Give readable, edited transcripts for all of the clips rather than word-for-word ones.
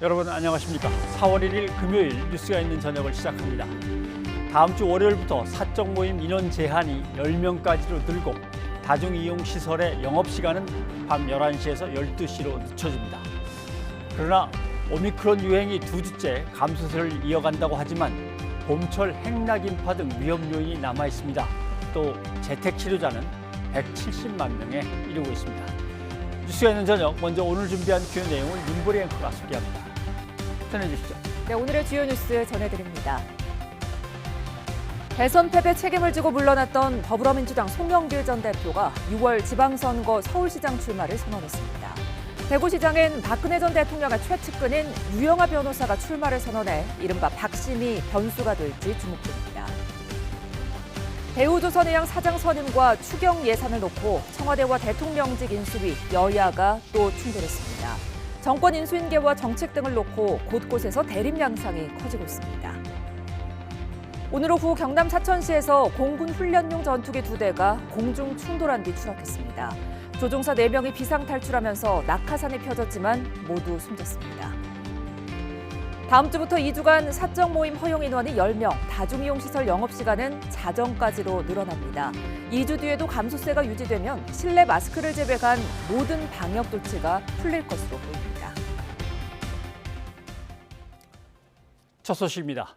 여러분 안녕하십니까? 4월 1일 금요일 뉴스가 있는 저녁을 시작합니다. 다음 주 월요일부터 사적 모임 인원 제한이 10명까지로 늘고 다중이용시설의 영업시간은 밤 11시에서 12시로 늦춰집니다. 그러나 오미크론 유행이 2주째 감소세를 이어간다고 하지만 봄철 행락 인파 등 위험 요인이 남아 있습니다. 또 재택치료자는 170만 명에 이르고 있습니다. 뉴스가 있는 저녁, 먼저 오늘 준비한 주요 내용을 윤보리 앵커가 소개합니다. 전해주시죠. 네, 오늘의 주요 뉴스 전해드립니다. 대선 패배 책임을 지고 물러났던 더불어민주당 송영길 전 대표가 6월 지방선거 서울시장 출마를 선언했습니다. 대구시장엔 박근혜 전 대통령의 최측근인 유영하 변호사가 출마를 선언해 이른바 박심이 변수가 될지 주목됩니다. 대우조선해양 사장 선임과 추경 예산을 놓고 청와대와 대통령직 인수위, 여야가 또 충돌했습니다. 정권 인수인계와 정책 등을 놓고 곳곳에서 대립 양상이 커지고 있습니다. 오늘 오후 경남 사천시에서 공군 훈련용 전투기 2대가 공중 충돌한 뒤 추락했습니다. 조종사 4명이 비상 탈출하면서 낙하산이 펴졌지만 모두 숨졌습니다. 다음 주부터 2주간 사적 모임 허용 인원이 10명, 다중이용시설 영업시간은 자정까지로 늘어납니다. 2주 뒤에도 감소세가 유지되면 실내 마스크를 제외한 모든 방역 조치가 풀릴 것으로 보입니다. 첫 소식입니다.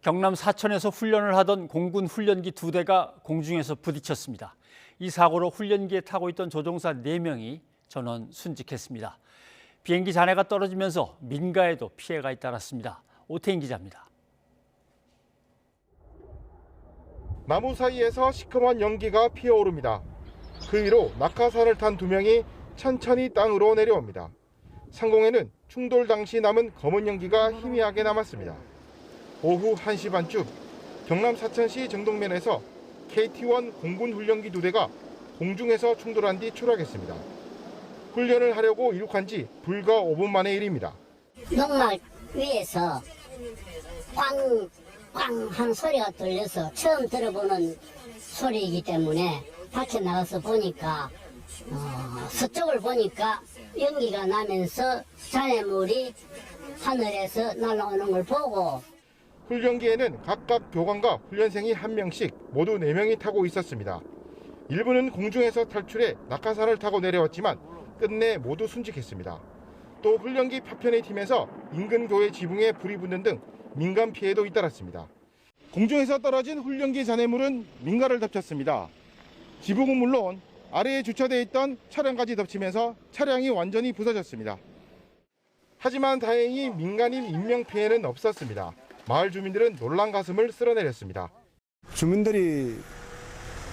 경남 사천에서 훈련을 하던 공군 훈련기 2대가 공중에서 부딪혔습니다. 이 사고로 훈련기에 타고 있던 조종사 4명이 전원 순직했습니다. 비행기 잔해가 떨어지면서 민가에도 피해가 잇따랐습니다. 오태인 기자입니다. 나무 사이에서 시커먼 연기가 피어오릅니다. 그 위로 낙하산을 탄 2명이 천천히 땅으로 내려옵니다. 상공에는 충돌 당시 남은 검은 연기가 희미하게 남았습니다. 오후 1시 반쯤 경남 사천시 정동면에서 KT-1 공군 훈련기 2대가 공중에서 충돌한 뒤 추락했습니다. 훈련을 하려고 이륙한 지 불과 5분 만의 일입니다. 농막 위에서 꽝꽝 한 소리가 들려서 처음 들어보는 소리이기 때문에 밖에 나가서 보니까 서쪽을 보니까 연기가 나면서 잔해물이 하늘에서 날아오는 걸 보고 훈련기에는 각각 교관과 훈련생이 1명씩 모두 4명이 타고 있었습니다. 일부는 공중에서 탈출해 낙하산을 타고 내려왔지만 끝내 모두 순직했습니다. 또 훈련기 파편의 팀에서 인근 교회 지붕에 불이 붙는 등 민간 피해도 잇따랐습니다. 공중에서 떨어진 훈련기 잔해물은 민가를 덮쳤습니다. 지붕은 물론 아래에 주차되어 있던 차량까지 덮치면서 차량이 완전히 부서졌습니다. 하지만 다행히 민간인 인명피해는 없었습니다. 마을 주민들은 놀란 가슴을 쓸어내렸습니다. 주민들이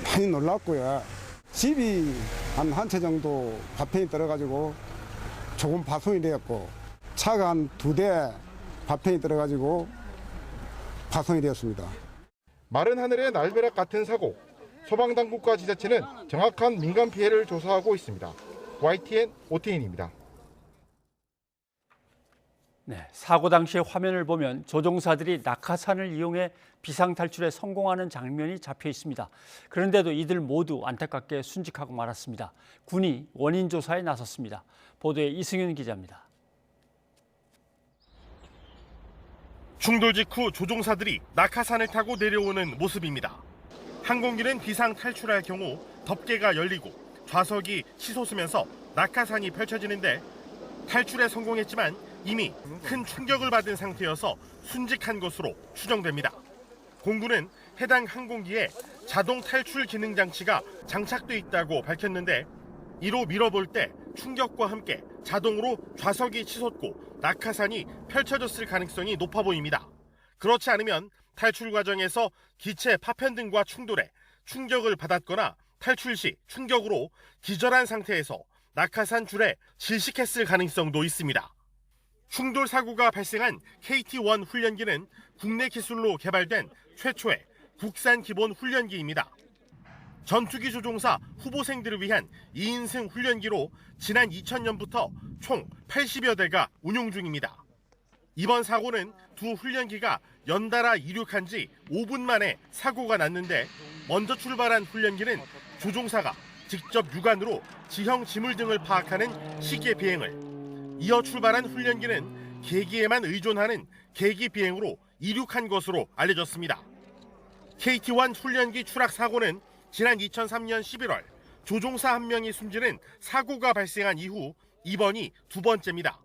많이 놀랐고요. 집이 한 채 정도 파편이 떨어가지고 조금 파손이 되었고 차가 한 2대 파편이 떨어가지고 파손이 되었습니다. 마른 하늘의 날벼락 같은 사고, 소방당국과 지자체는 정확한 민간 피해를 조사하고 있습니다. YTN 오태인입니다. 네, 사고 당시의 화면을 보면 조종사들이 낙하산을 이용해 비상탈출에 성공하는 장면이 잡혀 있습니다. 그런데도 이들 모두 안타깝게 순직하고 말았습니다. 군이 원인 조사에 나섰습니다. 보도에 이승윤 기자입니다. 충돌 직후 조종사들이 낙하산을 타고 내려오는 모습입니다. 항공기는 비상 탈출할 경우 덮개가 열리고 좌석이 치솟으면서 낙하산이 펼쳐지는데 탈출에 성공했지만 이미 큰 충격을 받은 상태여서 순직한 것으로 추정됩니다. 공군은 해당 항공기에 자동 탈출 기능 장치가 장착돼 있다고 밝혔는데 이로 밀어볼 때 충격과 함께 자동으로 좌석이 치솟고 낙하산이 펼쳐졌을 가능성이 높아 보입니다. 그렇지 않으면 탈출 과정에서 기체 파편 등과 충돌해 충격을 받았거나 탈출 시 충격으로 기절한 상태에서 낙하산 줄에 질식했을 가능성도 있습니다. 충돌 사고가 발생한 KT-1 훈련기는 국내 기술로 개발된 최초의 국산 기본 훈련기입니다. 전투기 조종사 후보생들을 위한 2인승 훈련기로 지난 2000년부터 총 80여 대가 운용 중입니다. 이번 사고는 두 훈련기가 연달아 이륙한 지 5분 만에 사고가 났는데 먼저 출발한 훈련기는 조종사가 직접 육안으로 지형 지물 등을 파악하는 시계 비행을, 이어 출발한 훈련기는 계기에만 의존하는 계기 비행으로 이륙한 것으로 알려졌습니다. KT-1 훈련기 추락 사고는 지난 2003년 11월 조종사 한 명이 숨지는 사고가 발생한 이후 이번이 두 번째입니다.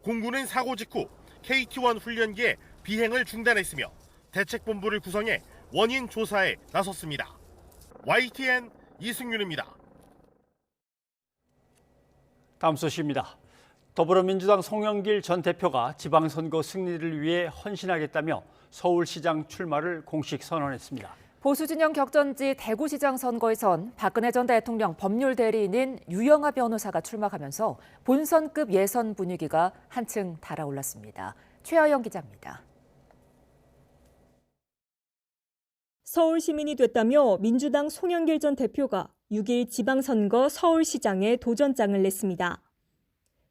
공군은 사고 직후 KT-1 훈련기의 비행을 중단했으며 대책본부를 구성해 원인 조사에 나섰습니다. YTN 이승윤입니다. 다음 소식입니다. 더불어민주당 송영길 전 대표가 지방선거 승리를 위해 헌신하겠다며 서울시장 출마를 공식 선언했습니다. 보수진영 격전지 대구시장 선거에선 박근혜 전 대통령 법률 대리인인 유영하 변호사가 출마하면서 본선급 예선 분위기가 한층 달아올랐습니다. 최하영 기자입니다. 서울 시민이 됐다며 민주당 송영길 전 대표가 6일 지방선거 서울시장에 도전장을 냈습니다.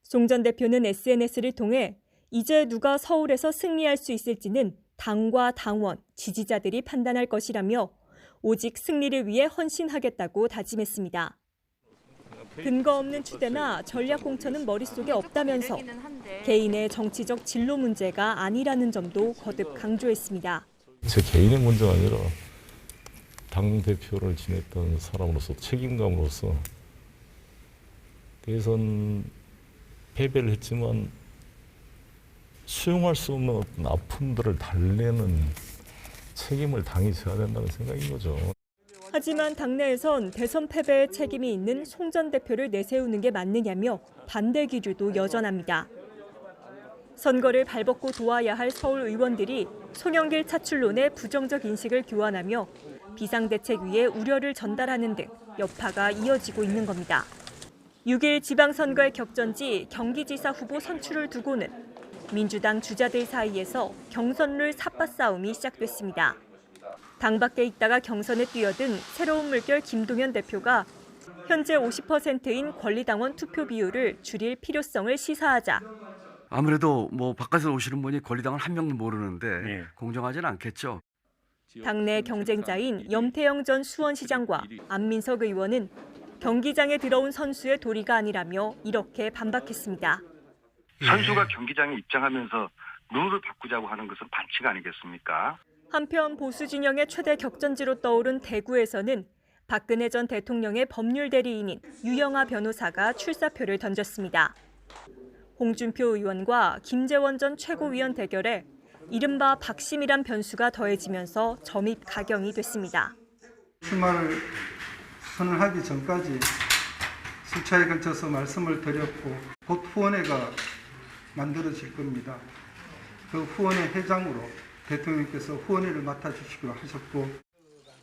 송 전 대표는 SNS를 통해 이제 누가 서울에서 승리할 수 있을지는 당과 당원, 지지자들이 판단할 것이라며 오직 승리를 위해 헌신하겠다고 다짐했습니다. 근거 없는 추대나 전략 공천은 머릿속에 없다면서 개인의 정치적 진로 문제가 아니라는 점도 거듭 강조했습니다. 제 개인의 문제가 아니라 당대표를 지냈던 사람으로서 책임감으로서 대선 패배를 했지만 수용할 수 없는 어떤 아픔들을 달래는 책임을 당이 져야 된다는 생각인 거죠. 하지만 당내에선 대선 패배의 책임이 있는 송 전 대표를 내세우는 게 맞느냐며 반대 기류도 여전합니다. 선거를 발벗고 도와야 할 서울 의원들이 송영길 차출론에 부정적 인식을 교환하며 비상대책위에 우려를 전달하는 등 여파가 이어지고 있는 겁니다. 6일 지방선거의 격전지 경기지사 후보 선출을 두고는 민주당 주자들 사이에서 경선룰 삿바 싸움이 시작됐습니다. 당 밖에 있다가 경선에 뛰어든 새로운 물결 김동연 대표가 현재 50%인 권리당원 투표 비율을 줄일 필요성을 시사하자 아무래도 바깥에서 오시는 분이 권리당원 한 명도 모르는데 공정하지는 않겠죠. 당내 경쟁자인 염태영 전 수원시장과 안민석 의원은 경기장에 들어온 선수의 도리가 아니라며 이렇게 반박했습니다. 선수가 경기장에 입장하면서 룰을 바꾸자고 하는 것은 반칙 아니겠습니까? 한편 보수 진영의 최대 격전지로 떠오른 대구에서는 박근혜 전 대통령의 법률 대리인인 유영하 변호사가 출사표를 던졌습니다. 홍준표 의원과 김재원 전 최고위원 대결에 이른바 박심이란 변수가 더해지면서 점입 가경이 됐습니다. 출마를 선언하기 전까지 수차에 걸쳐서 말씀을 드렸고 곧 후원회가 만들어질 겁니다. 그 후원회 회장으로 대통령께서 후원회를 맡아주시기로 하셨고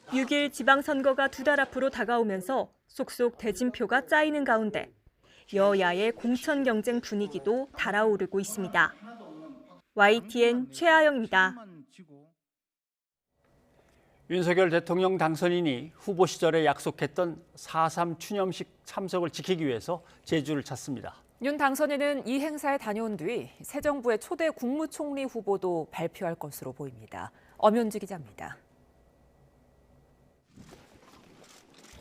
6일 지방선거가 두 달 앞으로 다가오면서 속속 대진표가 짜이는 가운데 여야의 공천 경쟁 분위기도 달아오르고 있습니다. YTN 최하영입니다. 윤석열 대통령 당선인이 후보 시절에 약속했던 4.3 추념식 참석을 지키기 위해서 제주를 찾습니다. 윤 당선인은 이 행사에 다녀온 뒤 새 정부의 초대 국무총리 후보도 발표할 것으로 보입니다. 엄현주 기자입니다.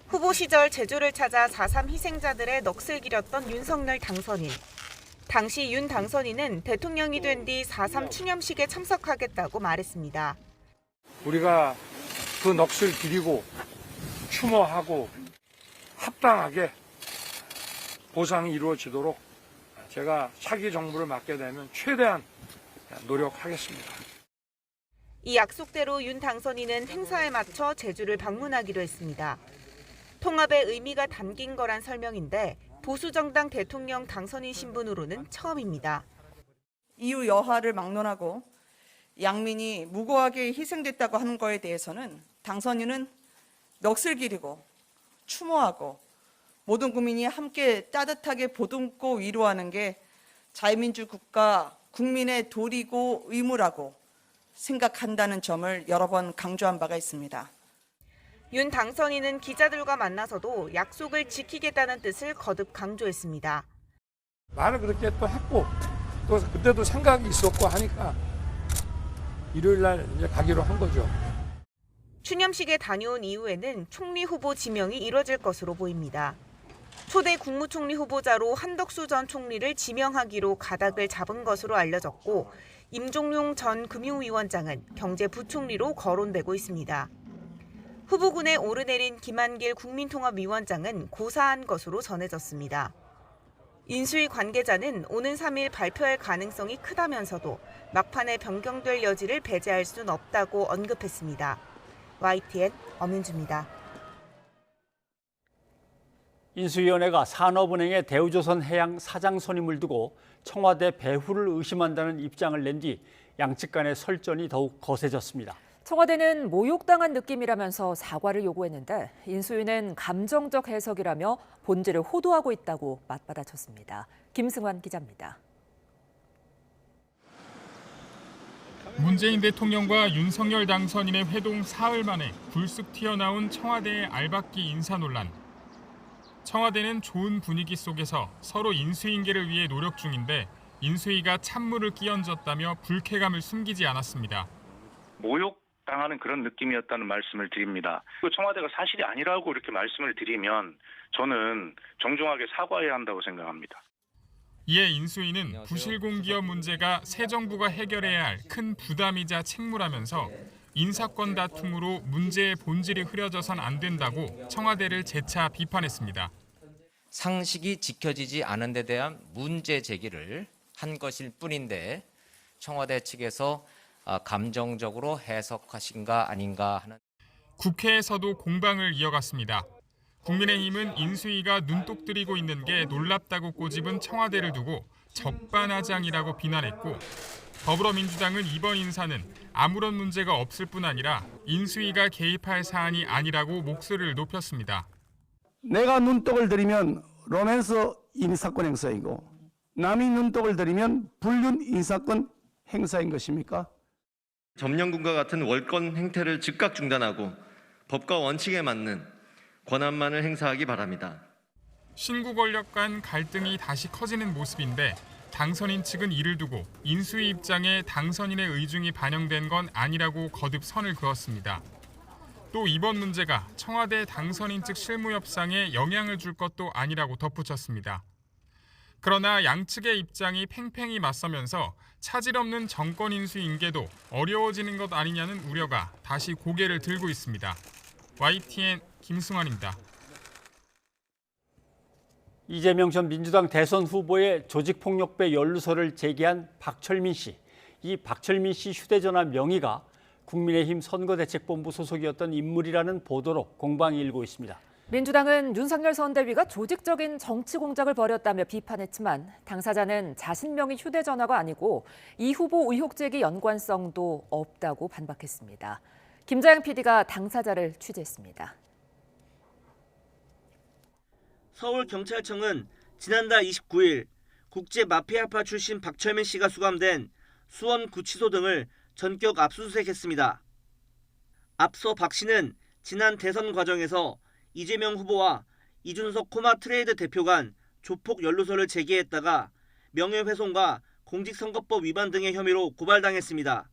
후보 시절 제주를 찾아 4.3 희생자들의 넋을 기렸던 윤석열 당선인. 당시 윤 당선인은 대통령이 된 뒤 4.3 추념식에 참석하겠다고 말했습니다. 우리가 그 넋을 기리고 추모하고 합당하게 보상이 이루어지도록 제가 차기 정부를 맡게 되면 최대한 노력하겠습니다. 이 약속대로 윤 당선인은 행사에 맞춰 제주를 방문하기로 했습니다. 통합의 의미가 담긴 거란 설명인데 보수정당 대통령 당선인 신분으로는 처음입니다. 이후 여하를 막론하고 양민이 무고하게 희생됐다고 하는 거에 대해서는 당선인은 넋을 기리고 추모하고 모든 국민이 함께 따뜻하게 보듬고 위로하는 게 자유민주 국가 국민의 도리고 의무라고 생각한다는 점을 여러 번 강조한 바가 있습니다. 윤 당선인은 기자들과 만나서도 약속을 지키겠다는 뜻을 거듭 강조했습니다. 말을 그렇게 또 했고 또 그때도 생각이 있었고 하니까 일요일 날 이제 가기로 한 거죠. 추념식에 다녀온 이후에는 총리 후보 지명이 이뤄질 것으로 보입니다. 초대 국무총리 후보자로 한덕수 전 총리를 지명하기로 가닥을 잡은 것으로 알려졌고 임종용 전 금융위원장은 경제부총리로 거론되고 있습니다. 후보군에 오르내린 김한길 국민통합위원장은 고사한 것으로 전해졌습니다. 인수위 관계자는 오는 3일 발표할 가능성이 크다면서도 막판에 변경될 여지를 배제할 수는 없다고 언급했습니다. YTN 엄윤주입니다. 인수위원회가 산업은행의 대우조선해양 사장 선임을 두고 청와대 배후를 의심한다는 입장을 낸 뒤 양측 간의 설전이 더욱 거세졌습니다. 청와대는 모욕당한 느낌이라면서 사과를 요구했는데 인수위는 감정적 해석이라며 본질을 호도하고 있다고 맞받아쳤습니다. 김승환 기자입니다. 문재인 대통령과 윤석열 당선인의 회동 사흘 만에 불쑥 튀어나온 청와대의 알박기 인사 논란. 청와대는 좋은 분위기 속에서 서로 인수인계를 위해 노력 중인데 인수위가 찬물을 끼얹었다며 불쾌감을 숨기지 않았습니다. 모욕당하는 그런 느낌이었다는 말씀을 드립니다. 청와대가 사실이 아니라고 이렇게 말씀을 드리면 저는 정중하게 사과해야 한다고 생각합니다. 이에 인수위는 부실공기업 문제가 새 정부가 해결해야 할 큰 부담이자 책무라면서 인사권 다툼으로 문제의 본질이 흐려져선 안 된다고 청와대를 재차 비판했습니다. 상식이 지켜지지 않은 데 대한 문제 제기를 한 것일 뿐인데 청와대 측에서 감정적으로 해석하신가 아닌가 하는. 국회에서도 공방을 이어갔습니다. 국민의힘은 인수위가 눈독 들이고 있는 게 놀랍다고 꼬집은 청와대를 두고 적반하장이라고 비난했고 더불어민주당은 이번 인사는 아무런 문제가 없을 뿐 아니라 인수위가 개입할 사안이 아니라고 목소리를 높였습니다. 내가 눈독을 들이면 로맨스 인사권 행사이고 남이 눈독을 들이면 불륜 인사권 행사인 것입니까? 점령군과 같은 월권 행태를 즉각 중단하고 법과 원칙에 맞는 권한만을 행사하기 바랍니다. 신구 권력 간 갈등이 다시 커지는 모습인데 당선인 측은 이를 두고 인수위 입장에 당선인의 의중이 반영된 건 아니라고 거듭 선을 그었습니다. 또 이번 문제가 청와대 당선인 측 실무 협상에 영향을 줄 것도 아니라고 덧붙였습니다. 그러나 양측의 입장이 팽팽히 맞서면서 차질 없는 정권 인수 인계도 어려워지는 것 아니냐는 우려가 다시 고개를 들고 있습니다. YTN 김승환입니다. 이재명 전 민주당 대선 후보의 조직폭력배 연루서를 제기한 박철민 씨. 이 박철민 씨 휴대전화 명의가 국민의힘 선거대책본부 소속이었던 인물이라는 보도로 공방이 일고 있습니다. 민주당은 윤석열 선대위가 조직적인 정치 공작을 벌였다며 비판했지만 당사자는 자신 명의 휴대전화가 아니고 이 후보 의혹 제기 연관성도 없다고 반박했습니다. 김자영 PD가 당사자를 취재했습니다. 서울경찰청은 지난달 29일 국제마피아파 출신 박철민 씨가 수감된 수원구치소 등을 전격 압수수색했습니다. 앞서 박 씨는 지난 대선 과정에서 이재명 후보와 이준석 코마트레이드 대표 간 조폭 연루서를 제기했다가 명예훼손과 공직선거법 위반 등의 혐의로 고발당했습니다.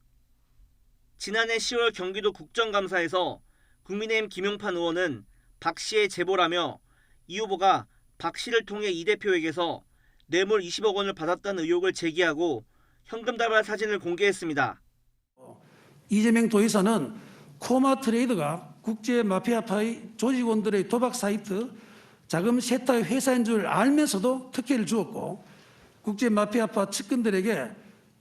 지난해 10월 경기도 국정감사에서 국민의힘 김용판 의원은 박 씨의 제보라며 이 후보가 박 씨를 통해 이 대표에게서 뇌물 20억 원을 받았다는 의혹을 제기하고 현금 다발 사진을 공개했습니다. 이재명 도의사는 코마트레이드가 국제마피아파의 조직원들의 도박 사이트 자금 세탁 회사인 줄 알면서도 특혜를 주었고 국제마피아파 측근들에게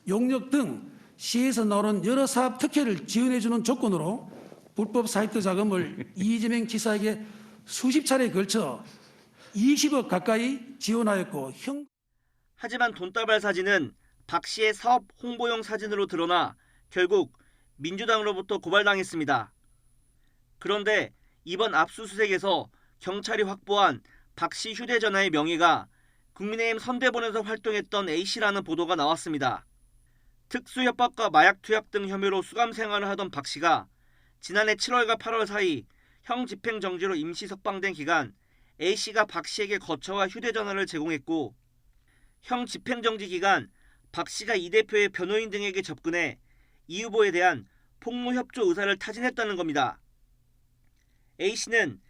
용역 등 시에서 나오는 여러 사업 특혜를 지원해주는 조건으로 불법 사이트 자금을 이재명 지사에게 수십 차례에 걸쳐 20억 가까이 지원하였고 하지만 돈다발 사진은 박 씨의 사업 홍보용 사진으로 드러나 결국 민주당으로부터 고발당했습니다. 그런데 이번 압수수색에서 경찰이 확보한 박 씨 휴대전화의 명의가 국민의힘 선대본에서 활동했던 A씨라는 보도가 나왔습니다. 특수협박과 마약 투약 등 혐의로 수감 생활을 하던 박 씨가 지난해 7월과 8월 사이 형 집행정지로 임시 석방된 기간 A씨가 박 씨에게 거처와 휴대전화를 제공했고 형 집행정지 기간 박 씨가 이 대표의 변호인 등에게 접근해 이 후보에 대한 폭로협조 의사를 타진했다는 겁니다. A씨는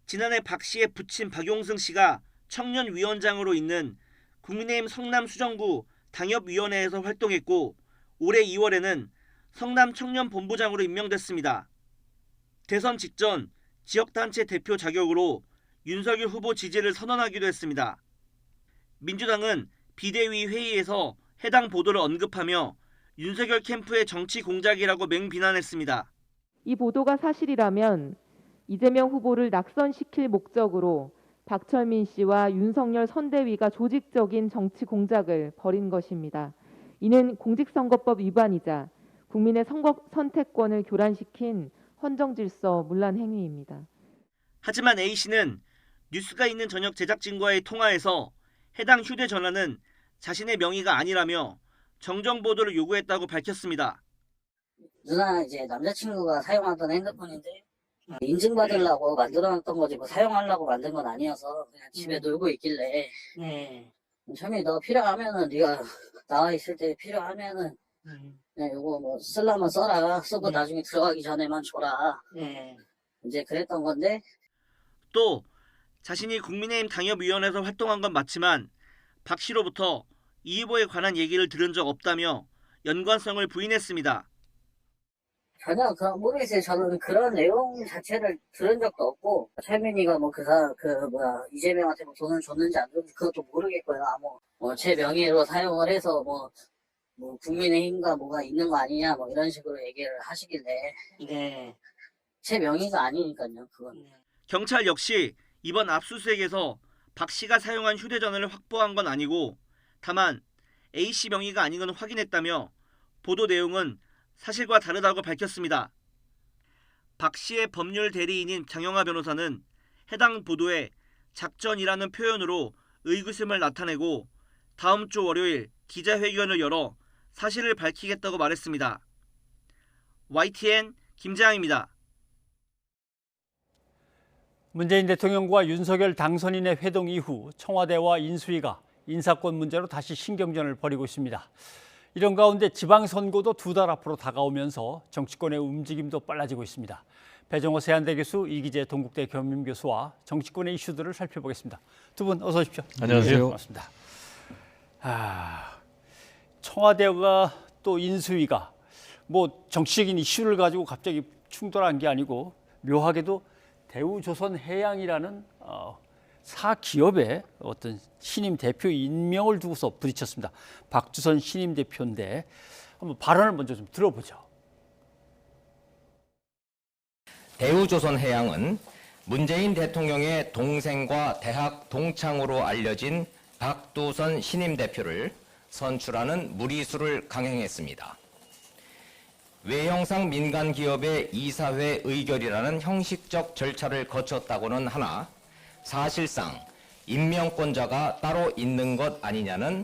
지난해 박 씨의 부친 박용승 씨가 청년위원장으로 있는 국민의힘 성남수정구 당협위원회에서 활동했고 올해 2월에는 성남청년본부장으로 임명됐습니다. 대선 직전 지역단체 대표 자격으로 윤석열 후보 지지를 선언하기도 했습니다. 민주당은 비대위 회의에서 해당 보도를 언급하며 윤석열 캠프의 정치 공작이라고 맹비난했습니다. 이 보도가 사실이라면 이재명 후보를 낙선시킬 목적으로 박철민 씨와 윤석열 선대위가 조직적인 정치 공작을 벌인 것입니다. 이는 공직선거법 위반이자 국민의 선거 선택권을 교란시킨 헌정질서 문란 행위입니다. 하지만 A씨는 뉴스가 있는 저녁 제작진과의 통화에서 해당 휴대전화는 자신의 명의가 아니라며 정정보도를 요구했다고 밝혔습니다. 누나 이제 남자친구가 사용하던 핸드폰인데 인증받으려고 만들어놨던 거지 뭐 사용하려고 만든 건 아니어서 그냥 집에 놀고 있길래 철민이 너 필요하면은 네가 나와 있을 때 필요하면은 그냥 이거 뭐 쓰려면 써라 쓰고 나중에 들어가기 전에만 줘라 이제 그랬던 건데 또 자신이 국민의힘 당협위원회에서 활동한 건 맞지만 박 씨로부터 이 후보에 관한 얘기를 들은 적 없다며 연관성을 부인했습니다. 전혀 모르겠어요. 저는 그런 내용 자체를 들은 적도 없고 철민이가 뭐 이재명한테 뭐 돈을 줬는지 안 줬는지 그것도 모르겠고요. 제 명의로 사용을 해서 뭐 국민의힘과 뭐가 있는 거 아니냐 뭐 이런 식으로 얘기를 하시길래 제 명의가 아니니까요. 그건. 경찰 역시 이번 압수수색에서 박 씨가 사용한 휴대전화를 확보한 건 아니고 다만 A씨 명의가 아닌 건 확인했다며 보도 내용은 사실과 다르다고 밝혔습니다. 박 씨의 법률 대리인인 장영하 변호사는 해당 보도에 작전이라는 표현으로 의구심을 나타내고 다음 주 월요일 기자회견을 열어 사실을 밝히겠다고 말했습니다. YTN 김재항입니다. 문재인 대통령과 윤석열 당선인의 회동 이후 청와대와 인수위가 인사권 문제로 다시 신경전을 벌이고 있습니다. 이런 가운데 지방선거도 2달 앞으로 다가오면서 정치권의 움직임도 빨라지고 있습니다. 배정호 세한대 교수, 이기재 동국대 겸임교수와 정치권의 이슈들을 살펴보겠습니다. 두 분 어서 오십시오. 안녕하세요. 반갑습니다. 청와대와 또 인수위가 뭐 정치적인 이슈를 가지고 갑자기 충돌한 게 아니고 묘하게도 대우조선해양이라는 사기업의 어떤 신임 대표 임명을 두고서 부딪혔습니다. 박주선 신임 대표인데 한번 발언을 먼저 좀 들어보죠. 대우조선해양은 문재인 대통령의 동생과 대학 동창으로 알려진 박두선 신임 대표를 선출하는 무리수를 강행했습니다. 외형상 민간 기업의 이사회 의결이라는 형식적 절차를 거쳤다고는 하나 사실상 임명권자가 따로 있는 것 아니냐는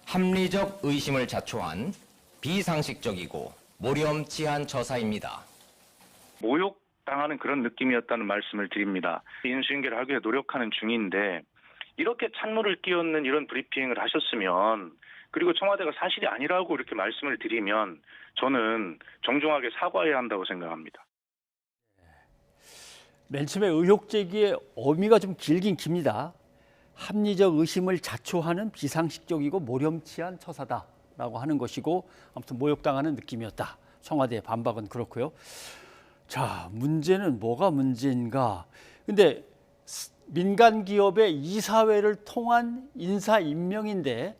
합리적 의심을 자초한 비상식적이고 모렴치한 처사입니다. 모욕당하는 그런 느낌이었다는 말씀을 드립니다. 인수인계를 하기 위해 노력하는 중인데 이렇게 찬물을 끼얹는 이런 브리핑을 하셨으면 그리고 청와대가 사실이 아니라고 이렇게 말씀을 드리면 저는 정중하게 사과해야 한다고 생각합니다. 맨 처음에 의혹 제기의 어미가 좀 길긴 깁니다. 합리적 의심을 자초하는 비상식적이고 모렴치한 처사다라고 하는 것이고 아무튼 모욕당하는 느낌이었다. 청와대의 반박은 그렇고요. 자, 문제는 뭐가 문제인가? 근데 민간 기업의 이사회를 통한 인사 임명인데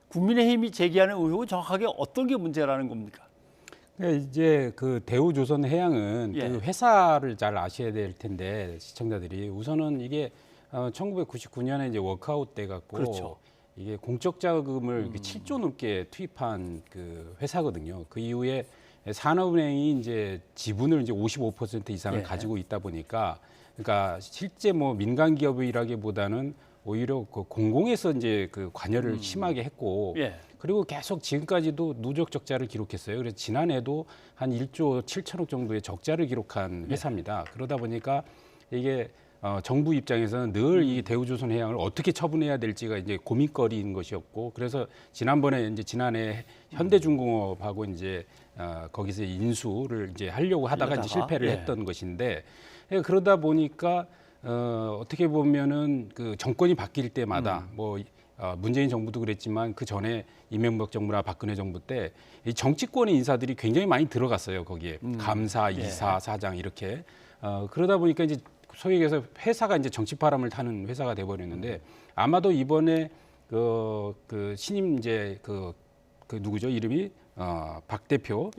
국민의힘이 제기하는 의혹은 정확하게 어떤 게 문제라는 겁니까? 이제 그 대우조선해양은 그 회사를 잘 아셔야 될 텐데 시청자들이 우선은 이게 1999년에 이제 워크아웃 돼 갖고 그렇죠. 이게 공적 자금을 7조 넘게 투입한 그 회사거든요. 그 이후에 산업은행이 이제 지분을 이제 55% 이상을 가지고 있다 보니까 그러니까 실제 뭐 민간 기업이라기보다는 오히려 그 공공에서 이제 그 관여를 심하게 했고 그리고 계속 지금까지도 누적 적자를 기록했어요. 그래서 지난해도 한 1조 7천억 정도의 적자를 기록한 회사입니다. 그러다 보니까 이게 정부 입장에서는 늘 이 대우조선해양을 어떻게 처분해야 될지가 이제 고민거리인 것이었고 그래서 지난해 현대중공업하고 이제 거기서 인수를 이제 하려고 하다가 이제 실패를 했던 것인데 그러다 보니까 어떻게 보면은 그 정권이 바뀔 때마다 뭐 문재인 정부도 그랬지만 그 전에 이명박 정부나 박근혜 정부 때 이 정치권의 인사들이 굉장히 많이 들어갔어요. 거기에 감사, 이사, 사장 이렇게 그러다 보니까 이제 소위 얘기해서 회사가 이제 정치 바람을 타는 회사가 돼버렸는데 아마도 이번에 그 신임 이제 그 누구죠 이름이 박 대표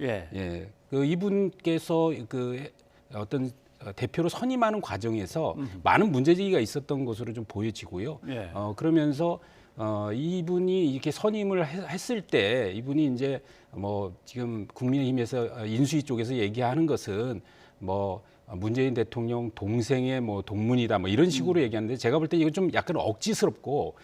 그 이분께서 그 어떤 대표로 선임하는 과정에서 많은 문제제기가 있었던 것으로 좀 보여지고요. 그러면서 이분이 이렇게 선임을 했을 때 이분이 이제 뭐 지금 국민의힘에서 인수위 쪽에서 얘기하는 것은 뭐 문재인 대통령 동생의 뭐 동문이다 뭐 이런 식으로 얘기하는데 제가 볼 때 이거 좀 약간 억지스럽고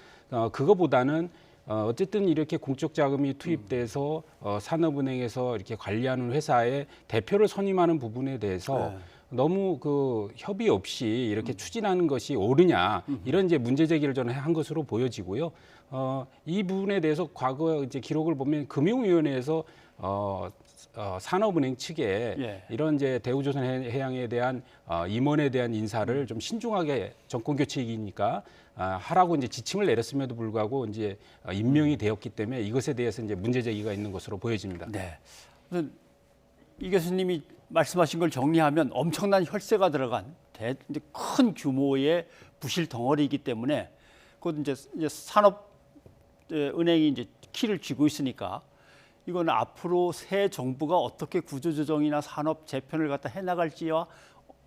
그거보다는 어쨌든 이렇게 공적 자금이 투입돼서 산업은행에서 이렇게 관리하는 회사의 대표를 선임하는 부분에 대해서 너무 그 협의 없이 이렇게 추진하는 것이 옳으냐 이런 이제 문제 제기를 저는 한 것으로 보여지고요. 이 부분에 대해서 과거 이제 기록을 보면 금융위원회에서 산업은행 측에 이런 이제 대우조선해양에 대한 임원에 대한 인사를 좀 신중하게 정권 교체이니까 하라고 이제 지침을 내렸음에도 불구하고 이제 임명이 되었기 때문에 이것에 대해서 이제 문제 제기가 있는 것으로 보여집니다. 네. 우선 이 교수님이 말씀하신 걸 정리하면 엄청난 혈세가 들어간 이제 큰 규모의 부실 덩어리이기 때문에 그것 이제 산업은행이 이제 키를 쥐고 있으니까 이건 앞으로 새 정부가 어떻게 구조조정이나 산업 재편을 갖다 해나갈지와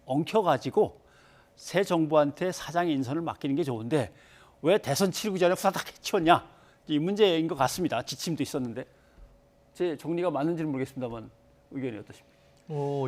엉켜가지고 새 정부한테 사장 인선을 맡기는 게 좋은데 왜 대선 치르기 전에 후다닥 해치웠냐 이 문제인 것 같습니다. 지침도 있었는데 제 정리가 맞는지는 모르겠습니다만 의견이 어떠십니까?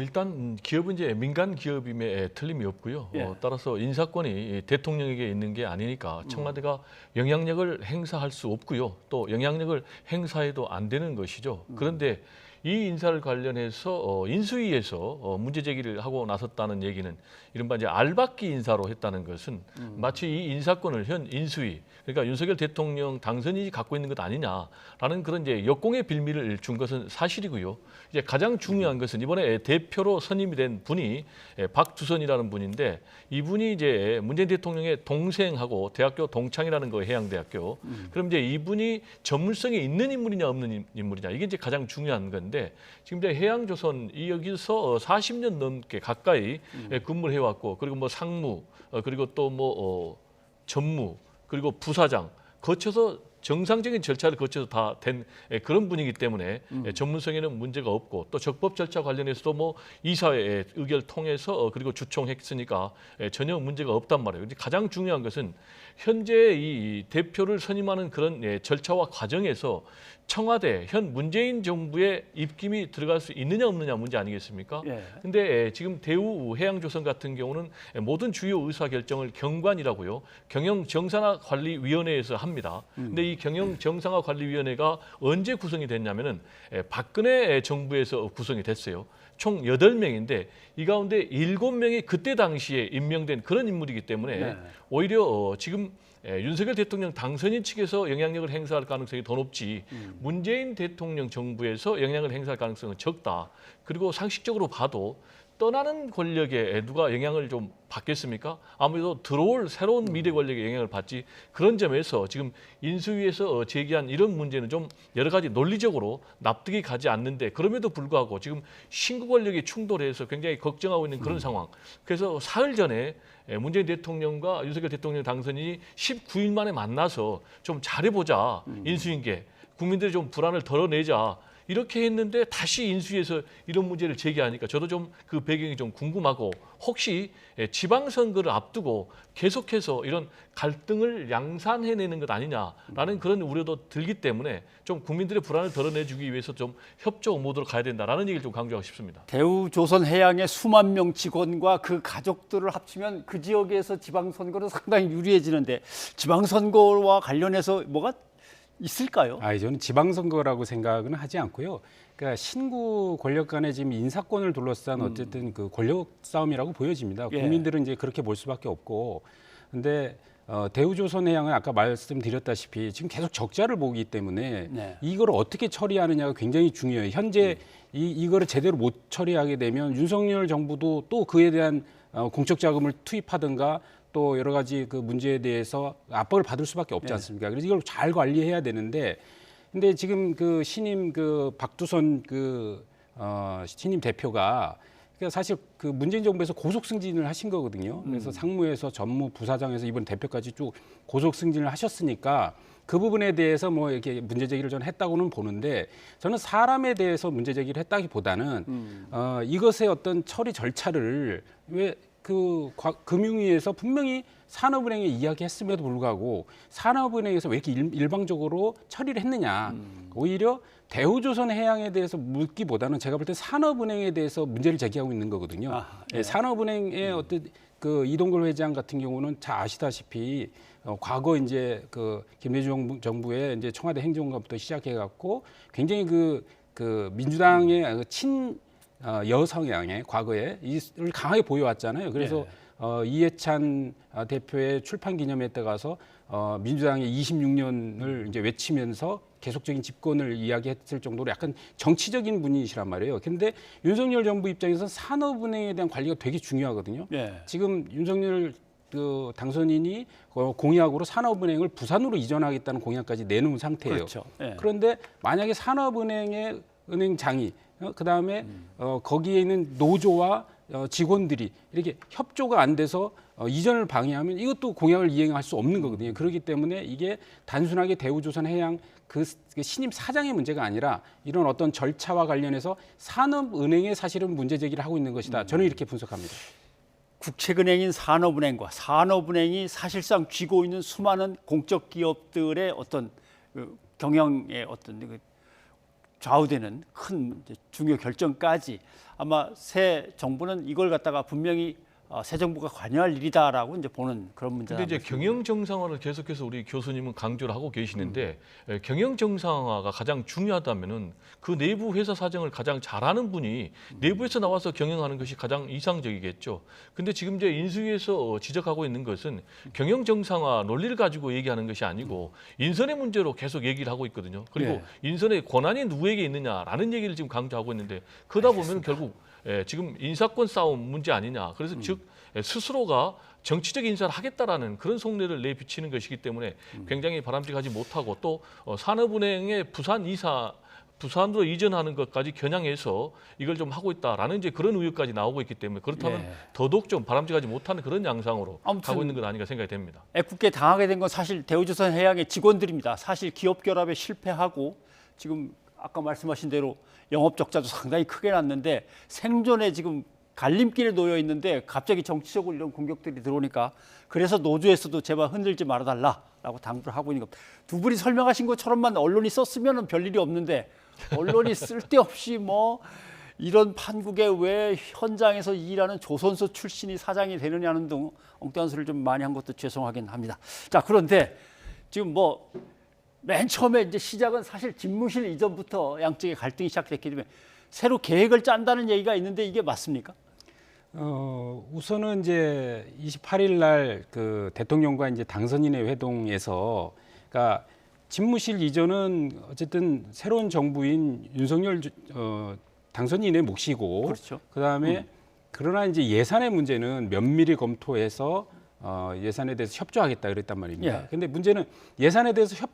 일단 기업은 이제 민간 기업임에 틀림이 없고요. 따라서 인사권이 대통령에게 있는 게 아니니까 청와대가 영향력을 행사할 수 없고요. 또 영향력을 행사해도 안 되는 것이죠. 그런데 이 인사를 관련해서 인수위에서 문제 제기를 하고 나섰다는 얘기는 이른바 이제 알박기 인사로 했다는 것은 마치 이 인사권을 현 인수위 그러니까 윤석열 대통령 당선인이 갖고 있는 것 아니냐라는 그런 이제 역공의 빌미를 준 것은 사실이고요. 이제 가장 중요한 것은 이번에 대표로 선임이 된 분이 박주선이라는 분인데 이분이 이제 문재인 대통령의 동생하고 대학교 동창이라는 거예요, 해양대학교. 그럼 이제 이분이 전문성이 있는 인물이냐 없는 인물이냐 이게 이제 가장 중요한 건데 지금 이제 해양조선 이 여기서 40년 넘게 가까이 근무를 해왔고 그리고 뭐 상무 그리고 또 뭐 전무 그리고 부사장 거쳐서 정상적인 절차를 거쳐서 다 된 그런 분이기 때문에 전문성에는 문제가 없고 또 적법 절차 관련해서도 뭐 이사회 의결 통해서 그리고 주총했으니까 전혀 문제가 없단 말이에요. 가장 중요한 것은 현재 이 대표를 선임하는 그런 절차와 과정에서 청와대 현 문재인 정부의 입김이 들어갈 수 있느냐 없느냐 문제 아니겠습니까? 근데 지금 대우해양조선 같은 경우는 모든 주요 의사결정을 경관이라고요. 경영정상화관리위원회에서 합니다. 근데 이 경영정상화관리위원회가 언제 구성이 됐냐면은 박근혜 정부에서 구성이 됐어요. 총 8명인데 이 가운데 7명이 그때 당시에 임명된 그런 인물이기 때문에 오히려 지금 윤석열 대통령 당선인 측에서 영향력을 행사할 가능성이 더 높지 문재인 대통령 정부에서 영향을 행사할 가능성은 적다. 그리고 상식적으로 봐도 떠나는 권력에 누가 영향을 좀 받겠습니까? 아무래도 들어올 새로운 미래 권력의 영향을 받지. 그런 점에서 지금 인수위에서 제기한 이런 문제는 좀 여러 가지 논리적으로 납득이 가지 않는데 그럼에도 불구하고 지금 신구 권력이 충돌해서 굉장히 걱정하고 있는 그런 상황. 그래서 사흘 전에 문재인 대통령과 윤석열 대통령 당선인이 19일 만에 만나서 좀 잘해보자. 인수인계. 국민들이 좀 불안을 덜어내자. 이렇게 했는데 다시 인수위에서 이런 문제를 제기하니까 저도 좀 그 배경이 좀 궁금하고 혹시 지방선거를 앞두고 계속해서 이런 갈등을 양산해내는 것 아니냐라는 그런 우려도 들기 때문에 좀 국민들의 불안을 덜어내주기 위해서 좀 협조 모드로 가야 된다라는 얘기를 좀 강조하고 싶습니다. 대우조선해양의 수만 명 직원과 그 가족들을 합치면 그 지역에서 지방선거는 상당히 유리해지는데 지방선거와 관련해서 뭐가 있을까요? 저는 지방선거라고 생각은 하지 않고요. 그러니까 신구 권력 간의 지금 인사권을 둘러싼 어쨌든 그 권력 싸움이라고 보여집니다. 국민들은 이제 그렇게 볼 수밖에 없고, 근데 대우조선해양은 아까 말씀드렸다시피 지금 계속 적자를 보기 때문에 이걸 어떻게 처리하느냐가 굉장히 중요해요. 현재 이거를 제대로 못 처리하게 되면 윤석열 정부도 또 그에 대한 공적 자금을 투입하든가 또 여러 가지 그 문제에 대해서 압박을 받을 수밖에 없지 않습니까? 그래서 이걸 잘 관리해야 되는데, 근데 지금 그 신임 그 박두선 신임 대표가 그러니까 사실 그 문재인 정부에서 고속 승진을 하신 거거든요. 그래서 상무에서 전무, 부사장에서 이번 대표까지 쭉 고속 승진을 하셨으니까 그 부분에 대해서 뭐 이렇게 문제 제기를 저는 했다고는 보는데, 저는 사람에 대해서 문제 제기를 했다기보다는 이것의 어떤 처리 절차를 왜 그 금융위에서 분명히 산업은행에 이야기했음에도 불구하고 산업은행에서 왜 이렇게 일방적으로 처리를 했느냐. 오히려 대우조선해양에 대해서 묻기보다는 제가 볼 때 산업은행에 대해서 문제를 제기하고 있는 거거든요. 산업은행의 어떤 그 이동걸 회장 같은 경우는 잘 아시다시피 과거 이제 그 김대중 정부의 이제 청와대 행정관부터 시작해갖고 굉장히 그 민주당의 여성향의 과거에 이를 강하게 보여왔잖아요. 그래서 이해찬 대표의 출판 기념회 때 가서 민주당의 26년을 이제 외치면서 계속적인 집권을 이야기했을 정도로 약간 정치적인 분이시란 말이에요. 그런데 윤석열 정부 입장에서는 산업은행에 대한 관리가 되게 중요하거든요. 지금 윤석열 그 당선인이 공약으로 산업은행을 부산으로 이전하겠다는 공약까지 내놓은 상태예요. 그렇죠. 그런데 만약에 산업은행의 은행장이 그다음에 거기에 있는 노조와 직원들이 이렇게 협조가 안 돼서 이전을 방해하면 이것도 공약을 이행할 수 없는 거거든요. 그렇기 때문에 이게 단순하게 대우조선해양 그 신임 사장의 문제가 아니라 이런 어떤 절차와 관련해서 산업은행에 사실은 문제 제기를 하고 있는 것이다. 저는 이렇게 분석합니다. 국책은행인 산업은행과 산업은행이 사실상 쥐고 있는 수많은 공적 기업들의 어떤 경영의 어떤 좌우되는 큰 중요 결정까지 아마 새 정부는 이걸 갖다가 분명히 새 정부가 관여할 일이다라고 이제 보는 그런 문제다. 근데 이제 경영 정상화를 계속해서 우리 교수님은 강조를 하고 계시는데 경영 정상화가 가장 중요하다면은 그 내부 회사 사정을 가장 잘하는 분이 내부에서 나와서 경영하는 것이 가장 이상적이겠죠. 근데 지금 이제 인수위에서 지적하고 있는 것은 경영 정상화 논리를 가지고 얘기하는 것이 아니고 인선의 문제로 계속 얘기를 하고 있거든요. 그리고 인선의 권한이 누구에게 있느냐라는 얘기를 지금 강조하고 있는데 그러다 보면 결국 지금 인사권 싸움 문제 아니냐. 그래서 즉 스스로가 정치적 인사를 하겠다라는 그런 속내를 내비치는 것이기 때문에 굉장히 바람직하지 못하고 또 산업은행의 부산으로 이전하는 것까지 겨냥해서 이걸 좀 하고 있다라는 이제 그런 의혹까지 나오고 있기 때문에 그렇다면 더더욱 좀 바람직하지 못하는 그런 양상으로 가고 있는 것 아닌가 생각이 됩니다. 애꿎게 당하게 된 건 사실 대우조선해양의 직원들입니다. 사실 기업 결합에 실패하고 지금 아까 말씀하신 대로 영업 적자도 상당히 크게 났는데 생존에 지금 갈림길에 놓여 있는데 갑자기 정치적으로 이런 공격들이 들어오니까 그래서 노조에서도 제발 흔들지 말아달라라고 당부를 하고 있는 겁니다. 두 분이 설명하신 것처럼만 언론이 썼으면 별일이 없는데 언론이 쓸데없이 뭐 이런 판국에 왜 현장에서 일하는 조선소 출신이 사장이 되느냐는 등 엉뚱한 소리를 좀 많이 한 것도 죄송하긴 합니다. 자, 그런데 지금 뭐 맨 처음에 이제 시작은 사실 집무실 이전부터 양쪽의 갈등이 시작됐기 때문에 새로 계획을 짠다는 얘기가 있는데 이게 맞습니까? 우선은 이제 28일 날 그 대통령과 이제 당선인의 회동에서 그러니까 집무실 이전은 어쨌든 새로운 정부인 윤석열 당선인의 몫이고 그렇죠. 그다음에 그러나 이제 예산의 문제는 면밀히 검토해서 예산에 대해서 협조하겠다 그랬단 말입니다. 근데 문제는 예산에 대해서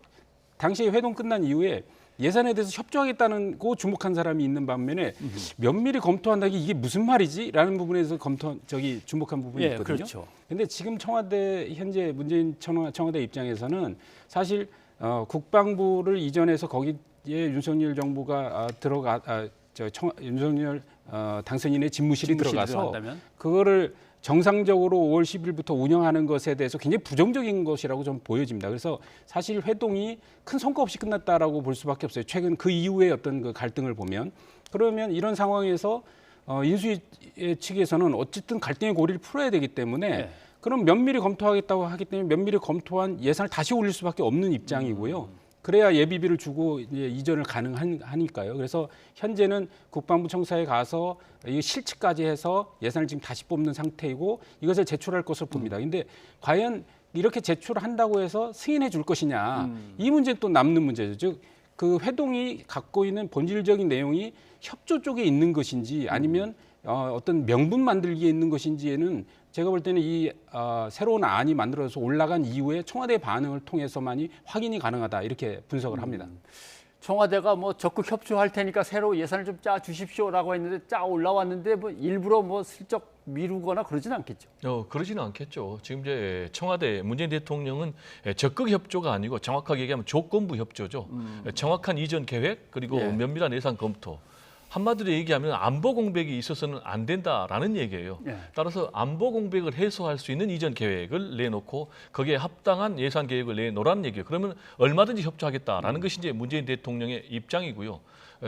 당시에 회동 끝난 이후에 예산에 대해서 협조하겠다는 거 주목한 사람이 있는 반면에 면밀히 검토한다는 게 이게 무슨 말이지?라는 부분에서 주목한 부분이 있거든요. 그렇죠. 근데 지금 청와대 현재 문재인 청와대 입장에서는 사실 국방부를 이전해서 거기에 윤석열 정부가 윤석열 당선인의 집무실이 들어가서 그거를 정상적으로 5월 10일부터 운영하는 것에 대해서 굉장히 부정적인 것이라고 좀 보여집니다. 그래서 사실 회동이 큰 성과 없이 끝났다라고 볼 수밖에 없어요. 최근 그 이후의 어떤 그 갈등을 보면 그러면 이런 상황에서 인수위 측에서는 어쨌든 갈등의 고리를 풀어야 되기 때문에 그럼 면밀히 검토하겠다고 하기 때문에 면밀히 검토한 예산을 다시 올릴 수밖에 없는 입장이고요. 그래야 예비비를 주고 이제 이전을 가능하니까요. 그래서 현재는 국방부 청사에 가서 이 실측까지 해서 예산을 지금 다시 뽑는 상태이고 이것을 제출할 것으로 봅니다. 근데 과연 이렇게 제출한다고 해서 승인해 줄 것이냐 이 문제는 또 남는 문제죠. 즉 그 회동이 갖고 있는 본질적인 내용이 협조 쪽에 있는 것인지 아니면 어떤 명분 만들기에 있는 것인지에는 제가 볼 때는 이 새로운 안이 만들어서 올라간 이후에 청와대 반응을 통해서만이 확인이 가능하다 이렇게 분석을 합니다. 청와대가 뭐 적극 협조할 테니까 새로 예산을 좀 짜 주십시오라고 했는데 짜 올라왔는데 뭐 일부러 뭐 슬쩍 미루거나 그러진 않겠죠. 그러지는 않겠죠. 지금 이제 청와대 문재인 대통령은 적극 협조가 아니고 정확하게 얘기하면 조건부 협조죠. 정확한 이전 계획 그리고 면밀한 예산 검토. 한마디로 얘기하면 안보 공백이 있어서는 안 된다라는 얘기예요. 따라서 안보 공백을 해소할 수 있는 이전 계획을 내놓고 거기에 합당한 예산 계획을 내놓으라는 얘기예요. 그러면 얼마든지 협조하겠다라는 것이 이제 문재인 대통령의 입장이고요.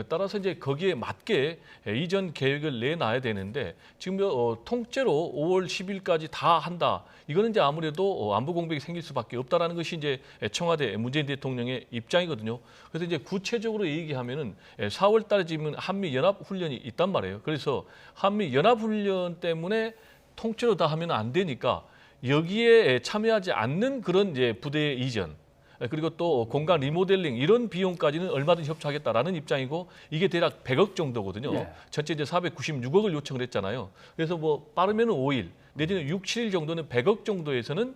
따라서 이제 거기에 맞게 이전 계획을 내놔야 되는데 지금 통째로 5월 10일까지 다 한다. 이거는 이제 아무래도 안보 공백이 생길 수밖에 없다라는 것이 이제 청와대 문재인 대통령의 입장이거든요. 그래서 이제 구체적으로 얘기하면은 4월 달에 지금 한미 연합 훈련이 있단 말이에요. 그래서 한미 연합 훈련 때문에 통째로 다 하면 안 되니까 여기에 참여하지 않는 그런 이제 부대 이전 그리고 또 공간 리모델링 이런 비용까지는 얼마든지 협조하겠다라는 입장이고 이게 대략 100억 정도거든요. 전체 이제 496억을 요청을 했잖아요. 그래서 뭐 빠르면은 5일 내지는 6, 7일 정도는 100억 정도에서는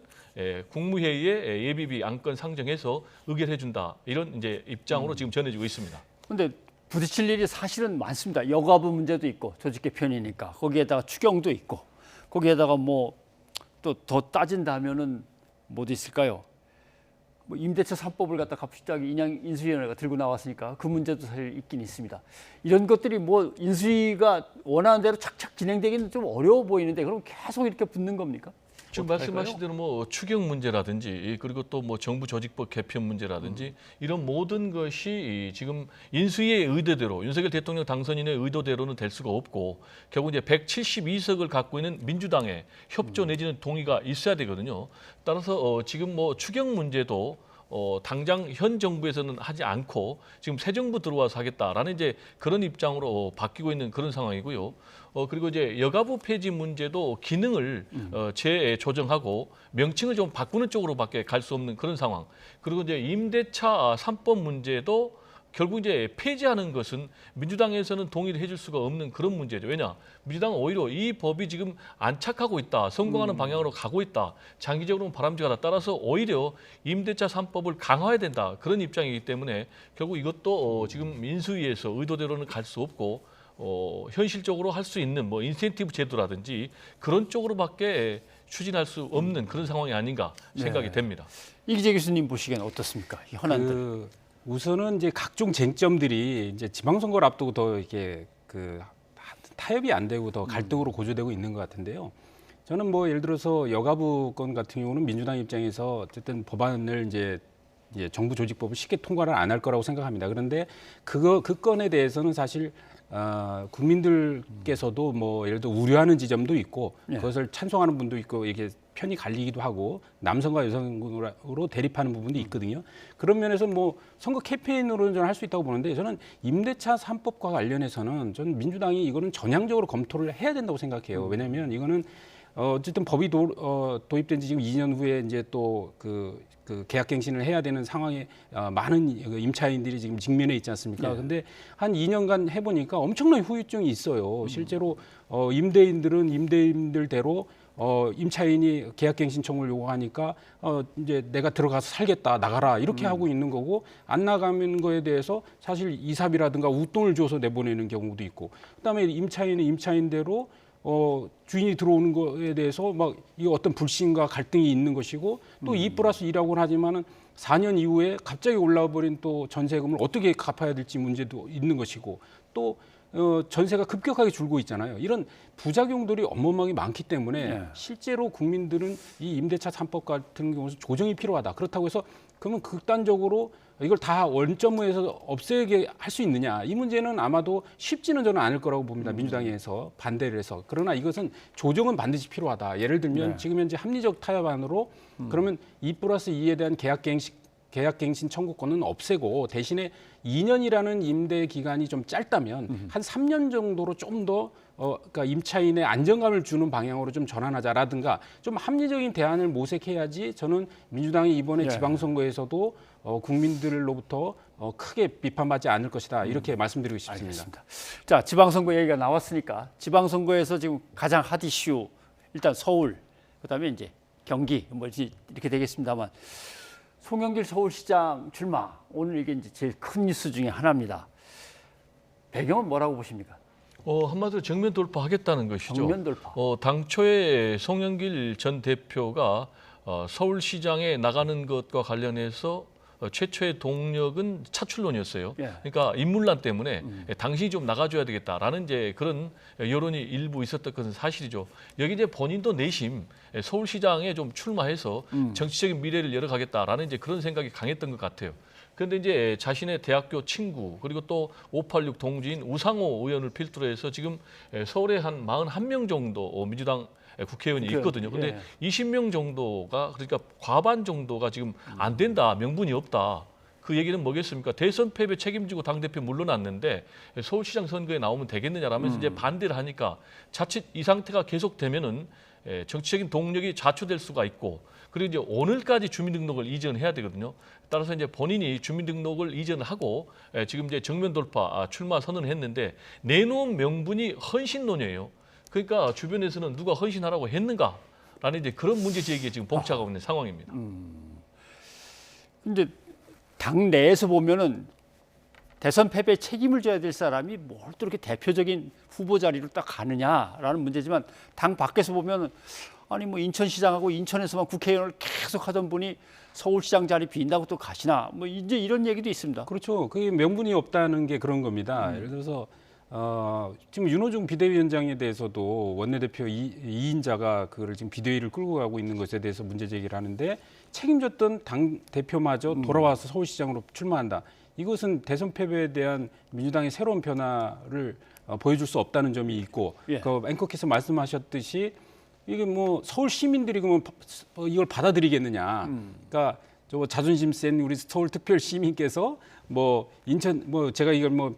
국무회의에 예비비 안건 상정해서 의결해 준다. 이런 이제 입장으로 지금 전해지고 있습니다. 그런데 부딪힐 일이 사실은 많습니다. 여가부 문제도 있고 조직 개편이니까 거기에다가 추경도 있고 거기에다가 뭐 또 더 따진다면은 뭐도 있을까요? 뭐 임대차 3법을 갖다 갑자기 인수위원회가 들고 나왔으니까 그 문제도 사실 있긴 있습니다. 이런 것들이 뭐 인수위가 원하는 대로 착착 진행되기는 좀 어려워 보이는데 그럼 계속 이렇게 붙는 겁니까? 지금 말씀하신 대로 뭐 추경 문제라든지 그리고 또 뭐 정부 조직법 개편 문제라든지 이런 모든 것이 지금 인수위의 의도대로 윤석열 대통령 당선인의 의도대로는 될 수가 없고 결국 이제 172석을 갖고 있는 민주당의 협조 내지는 동의가 있어야 되거든요. 따라서 지금 뭐 추경 문제도 당장 현 정부에서는 하지 않고 지금 새 정부 들어와서 하겠다라는 이제 그런 입장으로 바뀌고 있는 그런 상황이고요. 그리고 이제 여가부 폐지 문제도 기능을 재조정하고 명칭을 좀 바꾸는 쪽으로밖에 갈 수 없는 그런 상황. 그리고 이제 임대차 3법 문제도 결국 이제 폐지하는 것은 민주당에서는 동의를 해줄 수가 없는 그런 문제죠. 왜냐? 민주당은 오히려 이 법이 지금 안착하고 있다. 성공하는 방향으로 가고 있다. 장기적으로는 바람직하다. 따라서 오히려 임대차 3법을 강화해야 된다. 그런 입장이기 때문에 결국 이것도 지금 인수위에서 의도대로는 갈 수 없고 현실적으로 할 수 있는 뭐 인센티브 제도라든지 그런 쪽으로밖에 추진할 수 없는 그런 상황이 아닌가 생각이 됩니다. 이기재 교수님 보시기에는 어떻습니까? 이 현안들. 우선은 이제 각종 쟁점들이 이제 지방선거를 앞두고 더 이렇게 타협이 안 되고 더 갈등으로 고조되고 있는 것 같은데요. 저는 뭐 예를 들어서 여가부 건 같은 경우는 민주당 입장에서 어쨌든 법안을 이제 정부 조직법을 쉽게 통과를 안 할 거라고 생각합니다. 그런데 그 건에 대해서는 사실 국민들께서도 뭐 예를 들어 우려하는 지점도 있고 그것을 찬성하는 분도 있고 이게 편이 갈리기도 하고 남성과 여성으로 대립하는 부분도 있거든요. 그런 면에서 뭐 선거 캠페인으로는 저는 할 수 있다고 보는데 저는 임대차 3법과 관련해서는 저는 민주당이 이거는 전향적으로 검토를 해야 된다고 생각해요. 왜냐하면 이거는 어쨌든 법이 도입된 지 지금 2년 후에 이제 또 그 계약갱신을 해야 되는 상황에 많은 임차인들이 지금 직면해 있지 않습니까? 근데 한 2년간 해보니까 엄청난 후유증이 있어요. 실제로 임대인들은 임대인들대로 임차인이 계약갱신 청구를 요구하니까 이제 내가 들어가서 살겠다 나가라 이렇게 하고 있는 거고 안 나가는 거에 대해서 사실 이삽이라든가 웃돈을 줘서 내보내는 경우도 있고 그다음에 임차인은 임차인대로 주인이 들어오는 거에 대해서 막 이거 어떤 불신과 갈등이 있는 것이고 또 2+2라고는 하지만은 4년 이후에 갑자기 올라와 버린 또 전세금을 어떻게 갚아야 될지 문제도 있는 것이고 또 전세가 급격하게 줄고 있잖아요. 이런 부작용들이 어마어마하게 많기 때문에 실제로 국민들은 이 임대차 3법 같은 경우는 조정이 필요하다. 그렇다고 해서 그러면 극단적으로 이걸 다 원점에서 없애게 할 수 있느냐. 이 문제는 아마도 쉽지는 저는 않을 거라고 봅니다. 민주당에서 반대를 해서. 그러나 이것은 조정은 반드시 필요하다. 예를 들면 지금 현재 합리적 타협안으로 그러면 2+2에 대한 계약갱신 계약갱신 청구권은 없애고 대신에 2년이라는 임대 기간이 좀 짧다면 한 3년 정도로 좀 더 그러니까 임차인의 안정감을 주는 방향으로 좀 전환하자라든가 좀 합리적인 대안을 모색해야지 저는 민주당이 이번에 예. 지방선거에서도 국민들로부터 크게 비판받지 않을 것이다 이렇게 말씀드리고 싶습니다. 알겠습니다. 자, 지방선거 얘기가 나왔으니까 지방선거에서 지금 가장 핫 이슈 일단 서울, 그다음에 이제 경기 뭐 이렇게 되겠습니다만 송영길 서울시장 출마 오늘 이게 이제 제일 큰 뉴스 중에 하나입니다. 배경은 뭐라고 보십니까? 한마디로 정면 돌파하겠다는 것이죠. 정면 돌파. 당초에 송영길 전 대표가 서울시장에 나가는 것과 관련해서 최초의 동력은 차출론이었어요. 예. 그러니까 인물난 때문에 당신이 좀 나가줘야 되겠다라는 이제 그런 여론이 일부 있었던 것은 사실이죠. 여기 이제 본인도 내심 서울시장에 좀 출마해서 정치적인 미래를 열어가겠다라는 이제 그런 생각이 강했던 것 같아요. 그런데 이제 자신의 대학교 친구 그리고 또 586 동지인 우상호 의원을 필두로 해서 지금 서울에 한 41명 정도 민주당 국회의원이 있거든요. 근데 20명 정도가 그러니까 과반 정도가 지금 안 된다, 명분이 없다. 그 얘기는 뭐겠습니까? 대선 패배 책임지고 당대표 물러났는데 서울시장 선거에 나오면 되겠느냐라면서 이제 반대를 하니까 자칫 이 상태가 계속되면은 정치적인 동력이 좌초될 수가 있고 그리고 이제 오늘까지 주민등록을 이전해야 되거든요. 따라서 이제 본인이 주민등록을 이전하고 지금 이제 정면 돌파 출마 선언을 했는데 내놓은 명분이 헌신론이에요. 그러니까 주변에서는 누가 헌신하라고 했는가라는 이제 그런 문제 제기에 지금 봉착하고 있는 상황입니다. 근데 당 내에서 보면은 대선 패배 책임을 져야 될 사람이 뭘 또 이렇게 대표적인 후보 자리로 딱 가느냐라는 문제지만 당 밖에서 보면은 아니 뭐 인천시장하고 인천에서만 국회의원을 계속 하던 분이 서울시장 자리 빈다고 또 가시나 뭐 이제 이런 얘기도 있습니다. 그렇죠. 그게 명분이 없다는 게 그런 겁니다. 예를 들어서 지금 윤호중 비대위원장에 대해서도 원내대표 2인자가 그걸 지금 비대위를 끌고 가고 있는 것에 대해서 문제 제기를 하는데 책임졌던 당 대표마저 돌아와서 서울시장으로 출마한다. 이것은 대선 패배에 대한 민주당의 새로운 변화를 보여줄 수 없다는 점이 있고 그 앵커께서 말씀하셨듯이 이게 뭐 서울 시민들이 그러면 이걸 받아들이겠느냐. 그러니까 저 자존심 센 우리 서울 특별 시민께서 뭐 인천 뭐 제가 이걸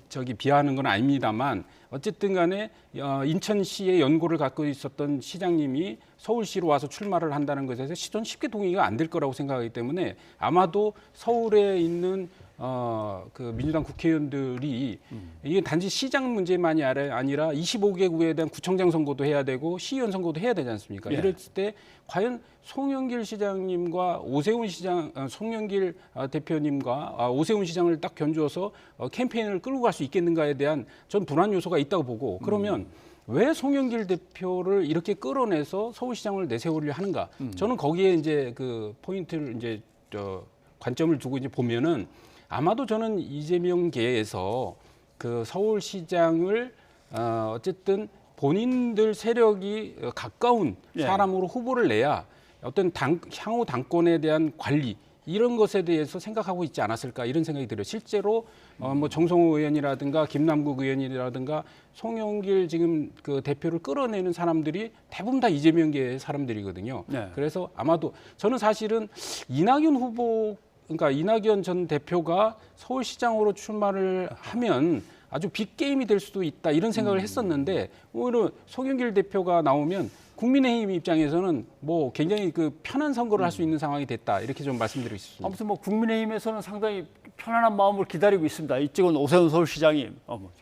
저기 비하하는 건 아닙니다만 어쨌든 간에 인천시의 연고를 갖고 있었던 시장님이 서울시로 와서 출마를 한다는 것에 대해서 저는 쉽게 동의가 안 될 거라고 생각하기 때문에 아마도 서울에 있는 그 민주당 국회의원들이 이게 단지 시장 문제만이 아니라 25개구에 대한 구청장 선거도 해야 되고 시의원 선거도 해야 되지 않습니까? 이럴 때 과연 송영길 시장님과 오세훈 시장, 송영길 대표님과 오세훈 시장을 딱 견주어서 캠페인을 끌고 갈 수 있겠는가에 대한 전 불안 요소가 있다고 보고 그러면 왜 송영길 대표를 이렇게 끌어내서 서울시장을 내세우려 하는가? 저는 거기에 이제 그 포인트를 이제 관점을 두고 이제 보면은 아마도 저는 이재명계에서 그 서울시장을 어쨌든 본인들 세력이 가까운 사람으로 후보를 내야 어떤 향후 당권에 대한 관리 이런 것에 대해서 생각하고 있지 않았을까 이런 생각이 들어요. 실제로 뭐 정성호 의원이라든가 김남국 의원이라든가 송영길 지금 그 대표를 끌어내는 사람들이 대부분 다 이재명계의 사람들이거든요. 그래서 아마도 저는 사실은 이낙연 후보 그러니까 이낙연 전 대표가 서울시장으로 출마를 하면 아주 빅게임이 될 수도 있다 이런 생각을 했었는데 오히려 송영길 대표가 나오면 국민의힘 입장에서는 뭐 굉장히 그 편한 선거를 할 수 있는 상황이 됐다 이렇게 좀 말씀드리고 싶습니다. 아무튼 뭐 국민의힘에서는 상당히 편안한 마음을 기다리고 있습니다. 이쪽은 오세훈 서울시장이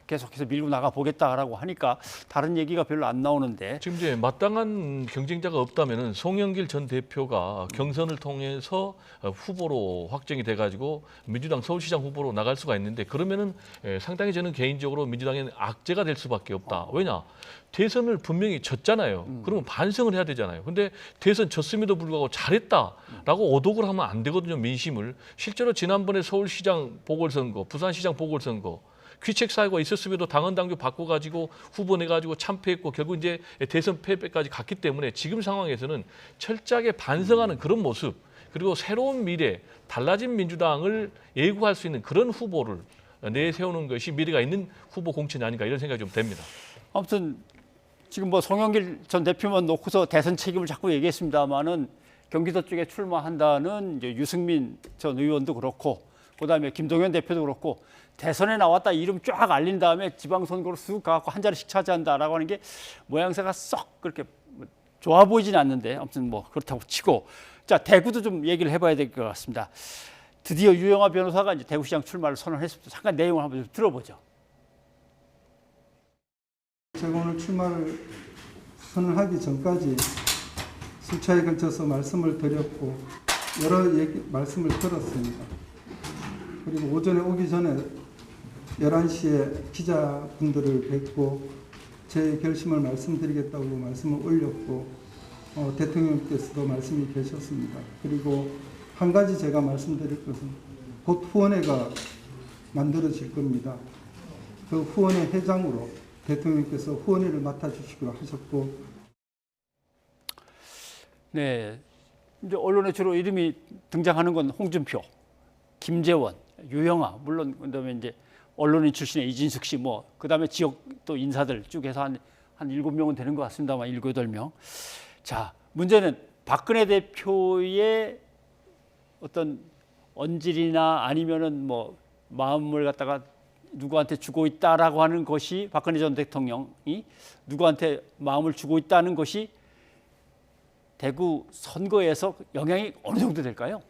계속해서 밀고 나가 보겠다라고 하니까 다른 얘기가 별로 안 나오는데 지금 이제 마땅한 경쟁자가 없다면은 송영길 전 대표가 경선을 통해서 후보로 확정이 돼가지고 민주당 서울시장 후보로 나갈 수가 있는데 그러면은 상당히 저는 개인적으로 민주당에는 악재가 될 수밖에 없다. 왜냐? 대선을 분명히 졌잖아요. 그러면 반성을 해야 되잖아요. 근데 대선 졌음에도 불구하고 잘했다라고 오독을 하면 안 되거든요. 민심을. 실제로 지난번에 서울시장 보궐선거, 부산시장 보궐선거 귀책 사유가 있었음에도 당헌 당규 바꿔가지고 후보 내가지고 참패했고 결국 이제 대선 패배까지 갔기 때문에 지금 상황에서는 철저하게 반성하는 그런 모습 그리고 새로운 미래, 달라진 민주당을 예고할 수 있는 그런 후보를 내세우는 것이 미래가 있는 후보 공천이 아닌가 이런 생각이 좀 됩니다. 아무튼 지금 뭐 송영길 전 대표만 놓고서 대선 책임을 자꾸 얘기했습니다만은 경기도 쪽에 출마한다는 이제 유승민 전 의원도 그렇고, 그다음에 김동연 대표도 그렇고, 대선에 나왔다 이름 쫙 알린 다음에 지방선거로 쑥 가고 한 자리씩 차지한다라고 하는 게 모양새가 썩 그렇게 좋아 보이진 않는데, 아무튼 뭐 그렇다고 치고, 자, 대구도 좀 얘기를 해봐야 될 것 같습니다. 드디어 유영하 변호사가 이제 대구시장 출마를 선언했습니다. 잠깐 내용을 한번 좀 들어보죠. 제가 오늘 출마를 선언하기 전까지 수차에 걸쳐서 말씀을 드렸고 여러 말씀을 들었습니다. 그리고 오전에 오기 전에 11시에 기자분들을 뵙고 제 결심을 말씀드리겠다고 말씀을 올렸고 대통령께서도 말씀이 계셨습니다. 그리고 한 가지 제가 말씀드릴 것은 곧 후원회가 만들어질 겁니다. 그 후원회 회장으로 대통령께서 후원회를 맡아주시기로 하셨고, 네, 이제 언론에 주로 이름이 등장하는 건 홍준표, 김재원, 유영하, 물론 그다음에 이제 언론인 출신의 이진숙 씨, 뭐 그다음에 지역 또 인사들 쭉 해서 한 7명은 되는 것 같습니다만 7, 8명. 자, 문제는 박근혜 대표의 어떤 언질이나 아니면은 뭐 마음을 갖다가 누구한테 주고 있다라고 하는 것이, 박근혜 전 대통령이 누구한테 마음을 주고 있다는 것이 대구 선거에서 영향이 어느 정도 될까요?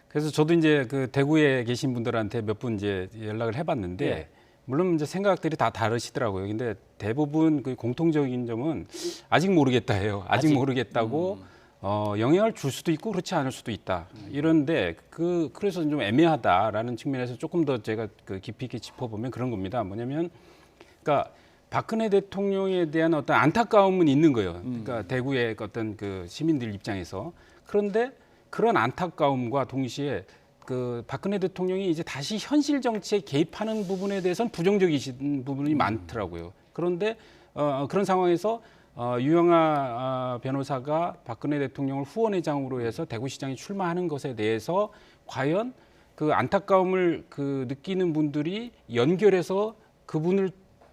그래서 저도 이제 그 대구에 계신 분들한테 몇 분 이제 연락을 해봤는데, 네. 물론 이제 생각들이 다 다르시더라고요. 근데 대부분 그 공통적인 점은 아직 모르겠다 해요. 아직 모르겠다고. 영향을 줄 수도 있고 그렇지 않을 수도 있다. 이런데 그래서 좀 애매하다라는 측면에서 조금 더 제가 그 깊이 있게 짚어보면 그런 겁니다. 뭐냐면, 그러니까 박근혜 대통령에 대한 어떤 안타까움은 있는 거예요. 그러니까 대구의 어떤 그 시민들 입장에서. 그런데 그런 안타까움과 동시에 그 박근혜 대통령이 이제 다시 현실 정치에 개입하는 부분에 대해서는 부정적이신 부분이 많더라고요. 그런데 그런 상황에서 유영하 변호사가 박근혜 대통령을 후원회장으로 해서 대구시장에 출마하는 것에 대해서 과연 그 안타까움을 그 느끼는 분들이 연결해서 그분을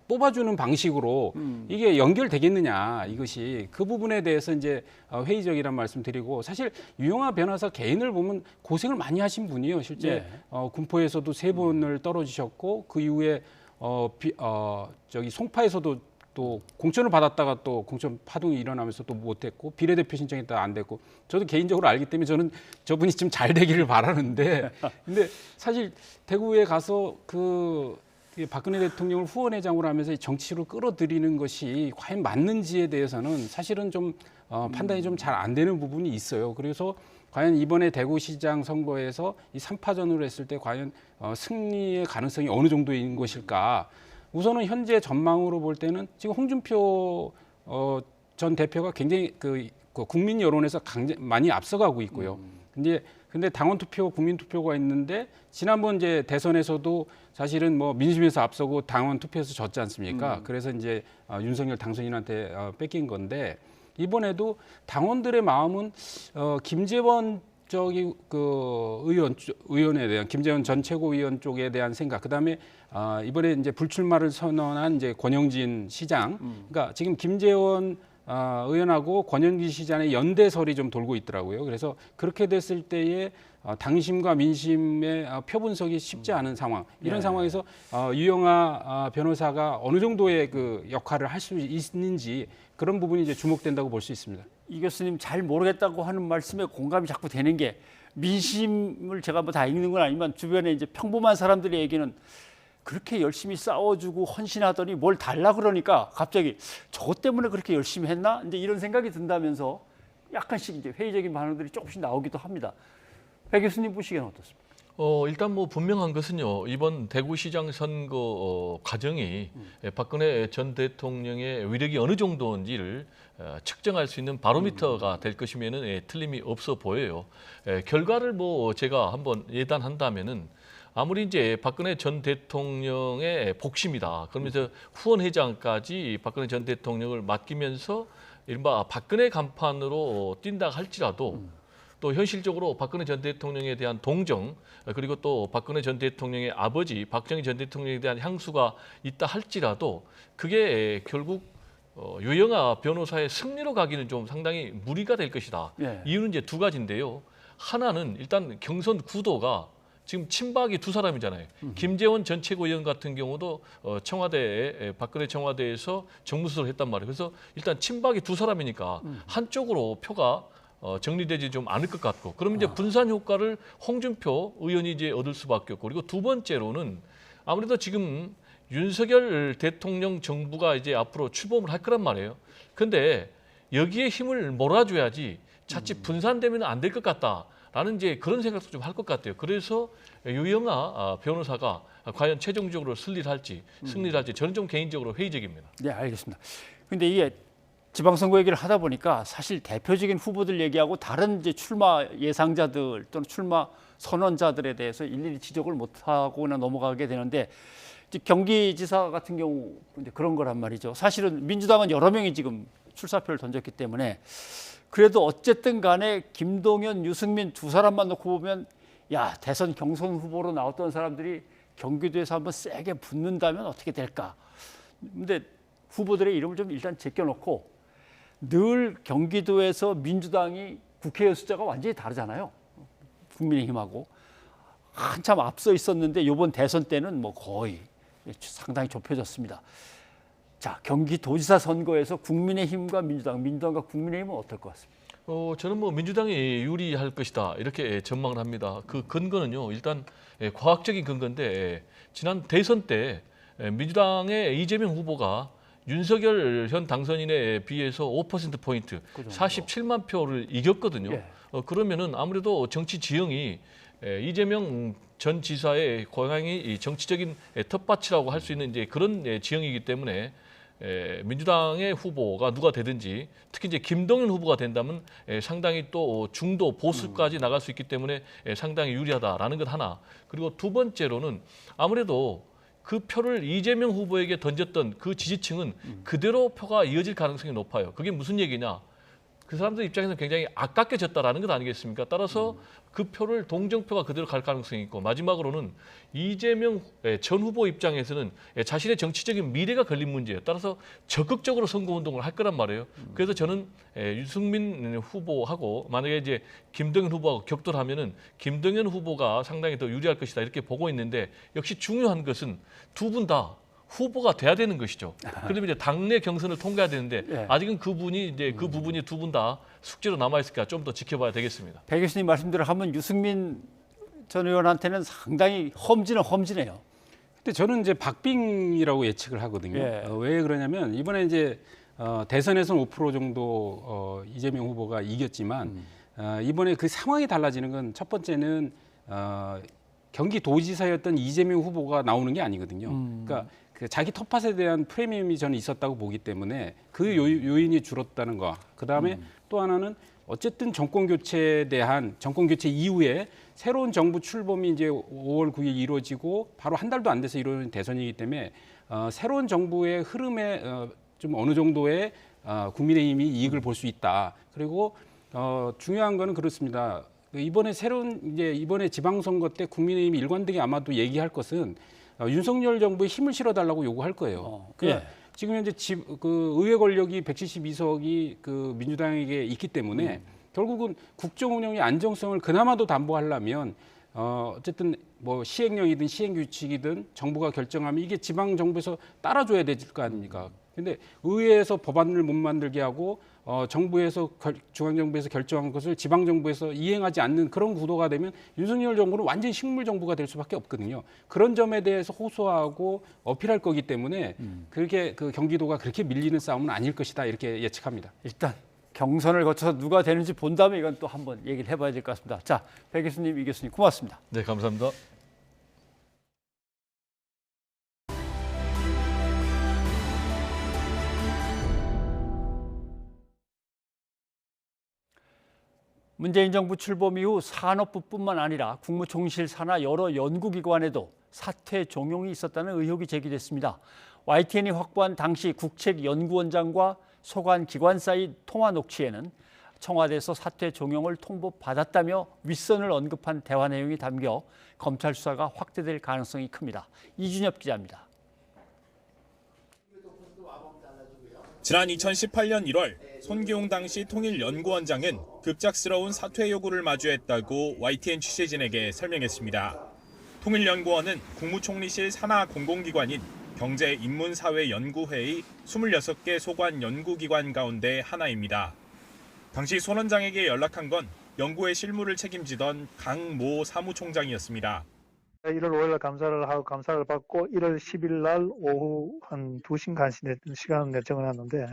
뽑아주는 방식으로 이게 연결되겠느냐, 이것이 그 부분에 대해서 이제 회의적이란 말씀드리고, 사실 유영하 변호사 개인을 보면 고생을 많이 하신 분이에요. 실제 군포에서도 3번을 떨어지셨고, 그 이후에 저기 송파에서도 또 공천을 받았다가 또 공천 파동이 일어나면서 또 못했고, 비례대표 신청했다가 안 됐고, 저도 개인적으로 알기 때문에 저는 저분이 좀 잘 되기를 바라는데, 근데 사실 대구에 가서 박근혜 대통령을 후원회장으로 하면서 정치로 끌어들이는 것이 과연 맞는지에 대해서는 사실은 좀 판단이 좀 잘 안 되는 부분이 있어요. 그래서 과연 이번에 대구시장 선거에서 이 3파전으로 했을 때 과연 승리의 가능성이 어느 정도인 것일까? 우선은 현재 전망으로 볼 때는 지금 홍준표 전 대표가 굉장히 그 국민 여론에서 많이 앞서가고 있고요. 근데 당원 투표, 국민 투표가 있는데, 지난번 이제 대선에서도 사실은 뭐 민심에서 앞서고 당원 투표에서 졌지 않습니까? 그래서 이제 윤석열 당선인한테 뺏긴 건데, 이번에도 당원들의 마음은 김재원 의원에 대한, 김재원 전 최고위원 쪽에 대한 생각, 그다음에 이번에 이제 불출마를 선언한 이제 권영진 시장, 그러니까 지금 김재원 의원하고 권영진 시장의 연대설이 좀 돌고 있더라고요. 그래서 그렇게 됐을 때에 당심과 민심의 표 분석이 쉽지 않은 상황, 이런 상황에서 유영하 변호사가 어느 정도의 그 역할을 할 수 있는지, 그런 부분이 이제 주목된다고 볼 수 있습니다. 이 교수님 잘 모르겠다고 하는 말씀에 공감이 자꾸 되는 게, 민심을 제가 뭐 다 읽는 건 아니지만 주변에 이제 평범한 사람들의 얘기는 그렇게 열심히 싸워주고 헌신하더니 뭘 달라 그러니까 갑자기 저것 때문에 그렇게 열심히 했나? 이제 이런 생각이 든다면서 약간씩 이제 회의적인 반응들이 조금씩 나오기도 합니다. 배 교수님 보시기에는 어떻습니까? 일단 뭐 분명한 것은요, 이번 대구시장 선거 과정이 박근혜 전 대통령의 위력이 어느 정도인지를 측정할 수 있는 바로미터가 될 것이면은 틀림이 없어 보여요. 결과를 뭐 제가 한번 예단한다면은, 아무리 이제 박근혜 전 대통령의 복심이다, 그러면서 후원회장까지 박근혜 전 대통령을 맡기면서 이른바 박근혜 간판으로 뛴다 할지라도, 또 현실적으로 박근혜 전 대통령에 대한 동정, 그리고 또 박근혜 전 대통령의 아버지 박정희 전 대통령에 대한 향수가 있다 할지라도, 그게 결국 유영아 변호사의 승리로 가기는 좀 상당히 무리가 될 것이다. 예. 이유는 이제 두 가지인데요. 하나는 일단 경선 구도가 지금 친박이 두 사람이잖아요. 김재원 전 최고위원 같은 경우도 청와대에 박근혜 청와대에서 정무수석을 했단 말이에요. 그래서 일단 친박이 두 사람이니까 한쪽으로 표가 정리되지 좀 않을 것 같고, 그러면 이제 분산 효과를 홍준표 의원이 이제 얻을 수밖에 없고, 그리고 두 번째로는 아무래도 지금 윤석열 대통령 정부가 이제 앞으로 출범을 할 거란 말이에요. 근데 여기에 힘을 몰아줘야지 자칫 분산되면 안 될 것 같다라는 이제 그런 생각도 좀 할 것 같아요. 그래서 유영아 변호사가 과연 최종적으로 승리를 할지 저는 좀 개인적으로 회의적입니다. 네, 알겠습니다. 근데 이게 지방선거 얘기를 하다 보니까 사실 대표적인 후보들 얘기하고 다른 이제 출마 예상자들 또는 출마 선언자들에 대해서 일일이 지적을 못하고나 넘어가게 되는데, 이제 경기지사 같은 경우 이제 그런 거란 말이죠. 사실은 민주당은 여러 명이 지금 출사표를 던졌기 때문에, 그래도 어쨌든 간에 김동연, 유승민 두 사람만 놓고 보면, 야, 대선 경선 후보로 나왔던 사람들이 경기도에서 한번 세게 붙는다면 어떻게 될까? 근데 후보들의 이름을 좀 일단 제껴놓고, 늘 경기도에서 민주당이 국회의원 숫자가 완전히 다르잖아요. 국민의힘하고 한참 앞서 있었는데 이번 대선 때는 뭐 거의 상당히 좁혀졌습니다. 자, 경기도지사 선거에서 국민의힘과 민주당과 국민의힘은 어떨 것 같습니다? 저는 뭐 민주당이 유리할 것이다 이렇게 전망을 합니다. 그 근거는요, 일단 과학적인 근거인데, 지난 대선 때 민주당의 이재명 후보가 윤석열 현 당선인에 비해서 5%포인트, 47만 표를 이겼거든요. 예. 그러면은 아무래도 정치 지형이 이재명 전 지사의 고향이 정치적인 텃밭이라고 할 수 있는 이제 그런 지형이기 때문에 민주당의 후보가 누가 되든지, 특히 이제 김동연 후보가 된다면 상당히 또 중도 보수까지 나갈 수 있기 때문에 상당히 유리하다라는 것 하나. 그리고 두 번째로는 아무래도 그 표를 이재명 후보에게 던졌던 그 지지층은 그대로 표가 이어질 가능성이 높아요. 그게 무슨 얘기냐? 그 사람들 입장에서는 굉장히 아깝게 졌다라는 것 아니겠습니까? 따라서 그 표를 동정표가 그대로 갈 가능성이 있고, 마지막으로는 이재명 전 후보 입장에서는 자신의 정치적인 미래가 걸린 문제예요. 따라서 적극적으로 선거운동을 할 거란 말이에요. 그래서 저는 유승민 후보하고 만약에 이제 김동연 후보하고 격돌하면은 김동연 후보가 상당히 더 유리할 것이다 이렇게 보고 있는데, 역시 중요한 것은 두 분 다 후보가 돼야 되는 것이죠. 그러면 이제 당내 경선을 통과해야 되는데, 예. 아직은 그 부분이 두 분 다 숙제로 남아 있으니까 좀 더 지켜봐야 되겠습니다. 배 교수님 말씀대로 하면 유승민 전 의원한테는 상당히 험지네요. 근데 저는 이제 박빙이라고 예측을 하거든요. 예. 왜 그러냐면 이번에 이제 대선에서는 5% 정도 이재명 후보가 이겼지만 이번에 그 상황이 달라지는 건, 첫 번째는 경기도지사였던 이재명 후보가 나오는 게 아니거든요. 그러니까 그 자기 텃밭에 대한 프리미엄이 저는 있었다고 보기 때문에 그 요인이 줄었다는 거. 그다음에 또 하나는 어쨌든 정권 교체에 대한, 정권 교체 이후에 새로운 정부 출범이 이제 5월 9일 이루어지고 바로 한 달도 안 돼서 이루어진 대선이기 때문에 새로운 정부의 흐름에 좀 어느 정도의 국민의힘이 이익을 볼 수 있다. 그리고 중요한 거는 그렇습니다. 이번에 이번에 지방선거 때 국민의힘이 일관되게 아마도 얘기할 것은 윤석열 정부에 힘을 실어달라고 요구할 거예요. 그러니까 지금 현재 그 의회 권력이 172석이 그 민주당에게 있기 때문에 결국은 국정 운영의 안정성을 그나마도 담보하려면 어쨌든 뭐 시행령이든 시행규칙이든 정부가 결정하면 이게 지방 정부에서 따라줘야 될 거 아닙니까? 근데 의회에서 법안을 못 만들게 하고 정부에서 중앙정부에서 결정한 것을 지방정부에서 이행하지 않는 그런 구도가 되면 윤석열 정부는 완전히 식물정부가 될 수밖에 없거든요. 그런 점에 대해서 호소하고 어필할 거기 때문에 그렇게 그 경기도가 그렇게 밀리는 싸움은 아닐 것이다 이렇게 예측합니다. 일단 경선을 거쳐서 누가 되는지 본 다음에 이건 또 한번 얘기를 해봐야 될 것 같습니다. 자, 배 교수님, 이 교수님 고맙습니다. 네, 감사합니다. 문재인 정부 출범 이후 산업부뿐만 아니라 국무총실 산하 여러 연구기관에도 사퇴 종용이 있었다는 의혹이 제기됐습니다. YTN이 확보한 당시 국책연구원장과 소관기관 사이 통화 녹취에는 청와대에서 사퇴 종용을 통보받았다며 윗선을 언급한 대화 내용이 담겨 검찰 수사가 확대될 가능성이 큽니다. 이준엽 기자입니다. 지난 2018년 1월 손기홍 당시 통일연구원장은 급작스러운 사퇴 요구를 마주했다고 YTN 취재진에게 설명했습니다. 통일연구원은 국무총리실 산하 공공기관인 경제인문사회연구회의 26개 소관 연구기관 가운데 하나입니다. 당시 손 원장에게 연락한 건 연구의 실무를 책임지던 강모 사무총장이었습니다. 1월 5일 감사를 받고 1월 10일 날 오후 한 2시간 시간을 정해놨는데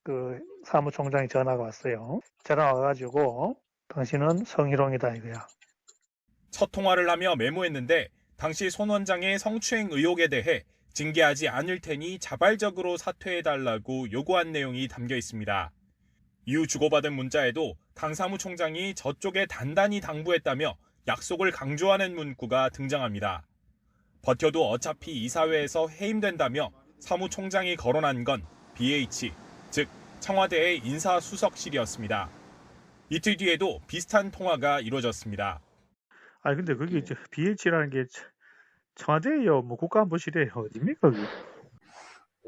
그 사무총장이 전화가 왔어요. 전화 와가지고 당신은 성희롱이다 이거야. 첫 통화를 하며 메모했는데 당시 손 원장의 성추행 의혹에 대해 징계하지 않을 테니 자발적으로 사퇴해달라고 요구한 내용이 담겨 있습니다. 이후 주고받은 문자에도 강 사무총장이 저쪽에 단단히 당부했다며 약속을 강조하는 문구가 등장합니다. 버텨도 어차피 이사회에서 해임된다며 사무총장이 거론한 건 BH, 즉 청와대의 인사수석실이었습니다. 이틀 뒤에도 비슷한 통화가 이루어졌습니다. 아니 근데 그게 이제 BH라는 게 청와대예요, 뭐 국가안보실이에요, 어디입니까 그게?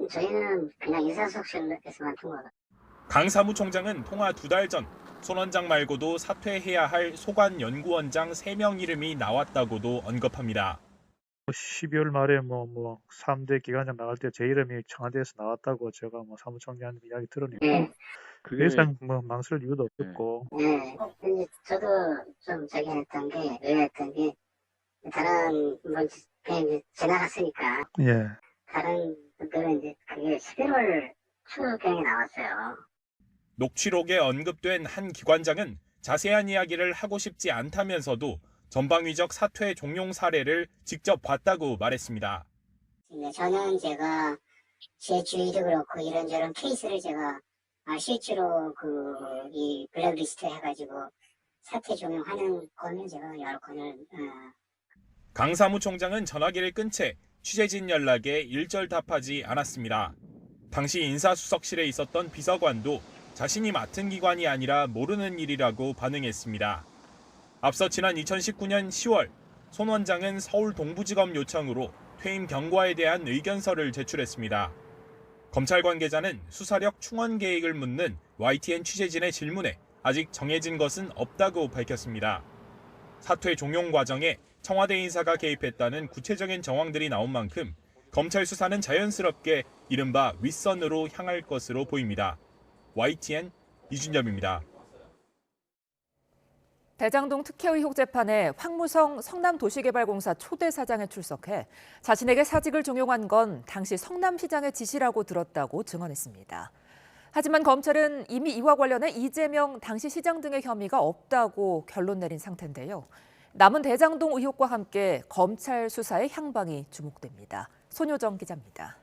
저희는 그냥 인사수석실에서만 통화가. 강 사무총장은 통화 2달 전 손 원장 말고도 사퇴해야 할 소관 연구원장 3명 이름이 나왔다고도 언급합니다. 12월 말에 뭐 3대 기관장 나갈 때 제 이름이 청와대에서 나왔다고 제가 뭐 사무총장한테 이야기 들으니까 그 이상 뭐 망설 이유도 없었고. 근데 저도 좀 저기 했던 게 의아했던 게 다른 뭐 그냥 이제 지나갔으니까 예. 다른 분들은 이제 그게 11월 초경에 나왔어요. 녹취록에 언급된 한 기관장은 자세한 이야기를 하고 싶지 않다면서도 전방위적 사퇴 종용 사례를 직접 봤다고 말했습니다. 저는 제가 제 주위도 그렇고 이런저런 케이스를 제가 실제로 이 블랙리스트 해가지고 사퇴 종용하는 거는 제가 여러 건을. 강 사무총장은 전화기를 끈 채 취재진 연락에 일절답하지 않았습니다. 당시 인사수석실에 있었던 비서관도 자신이 맡은 기관이 아니라 모르는 일이라고 반응했습니다. 앞서 지난 2019년 10월 손 원장은 서울 동부지검 요청으로 퇴임 경과에 대한 의견서를 제출했습니다. 검찰 관계자는 수사력 충원 계획을 묻는 YTN 취재진의 질문에 아직 정해진 것은 없다고 밝혔습니다. 사퇴 종용 과정에 청와대 인사가 개입했다는 구체적인 정황들이 나온 만큼 검찰 수사는 자연스럽게 이른바 윗선으로 향할 것으로 보입니다. YTN 이준엽입니다. 대장동 특혜 의혹 재판에 황무성 성남도시개발공사 초대 사장에 출석해 자신에게 사직을 종용한 건 당시 성남시장의 지시라고 들었다고 증언했습니다. 하지만 검찰은 이미 이와 관련해 이재명 당시 시장 등의 혐의가 없다고 결론 내린 상태인데요. 남은 대장동 의혹과 함께 검찰 수사의 향방이 주목됩니다. 손효정 기자입니다.